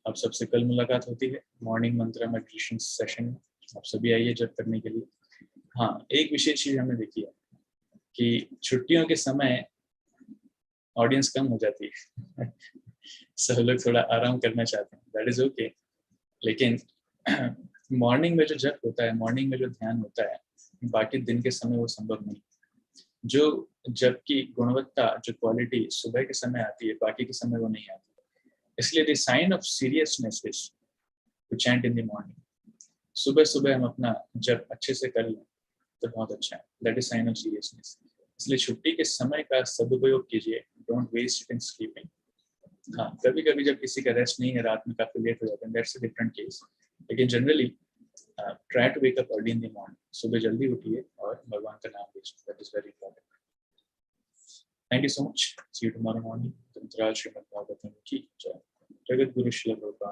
आप सबसे कल मुलाकात होती है मॉर्निंग मंत्र मेडिटेशन सेशन में। आप सभी आइए जब करने के लिए। हाँ, एक विशेष चीज हमने देखी है कि छुट्टियों के समय ऑडियंस कम हो जाती है। सब लोग थोड़ा आराम करना चाहते हैं, दैट इज ओके। लेकिन मॉर्निंग में जो जप होता है, मॉर्निंग में जो ध्यान होता है, बाकी दिन के समय वो संभव नहीं। जो जप की गुणवत्ता, जो क्वालिटी सुबह के समय आती है, बाकी के समय वो नहीं आती। इसलिए the sign of seriousness is to chant in the morning. सुबह सुबह हम अपना जप अच्छे से कर लें तो बहुत अच्छा है, that is sign of seriousness. इसलिए छुट्टी के समय का सदुपयोग कीजिए, don't waste it in sleeping. हाँ, कभी कभी जब किसी का रेस्ट नहीं है, रात में काफी लेट हो जाता है, दैट्स अ डिफरेंट केस। लेकिन generally try to wake up early in the morning. सुबह जल्दी उठिए और भगवान का नाम लीजिए, that is very important. Thank you so much. See you tomorrow morning. Srimad Bhagavatam की जय। जगत गुरु श्री प्रभुपाद।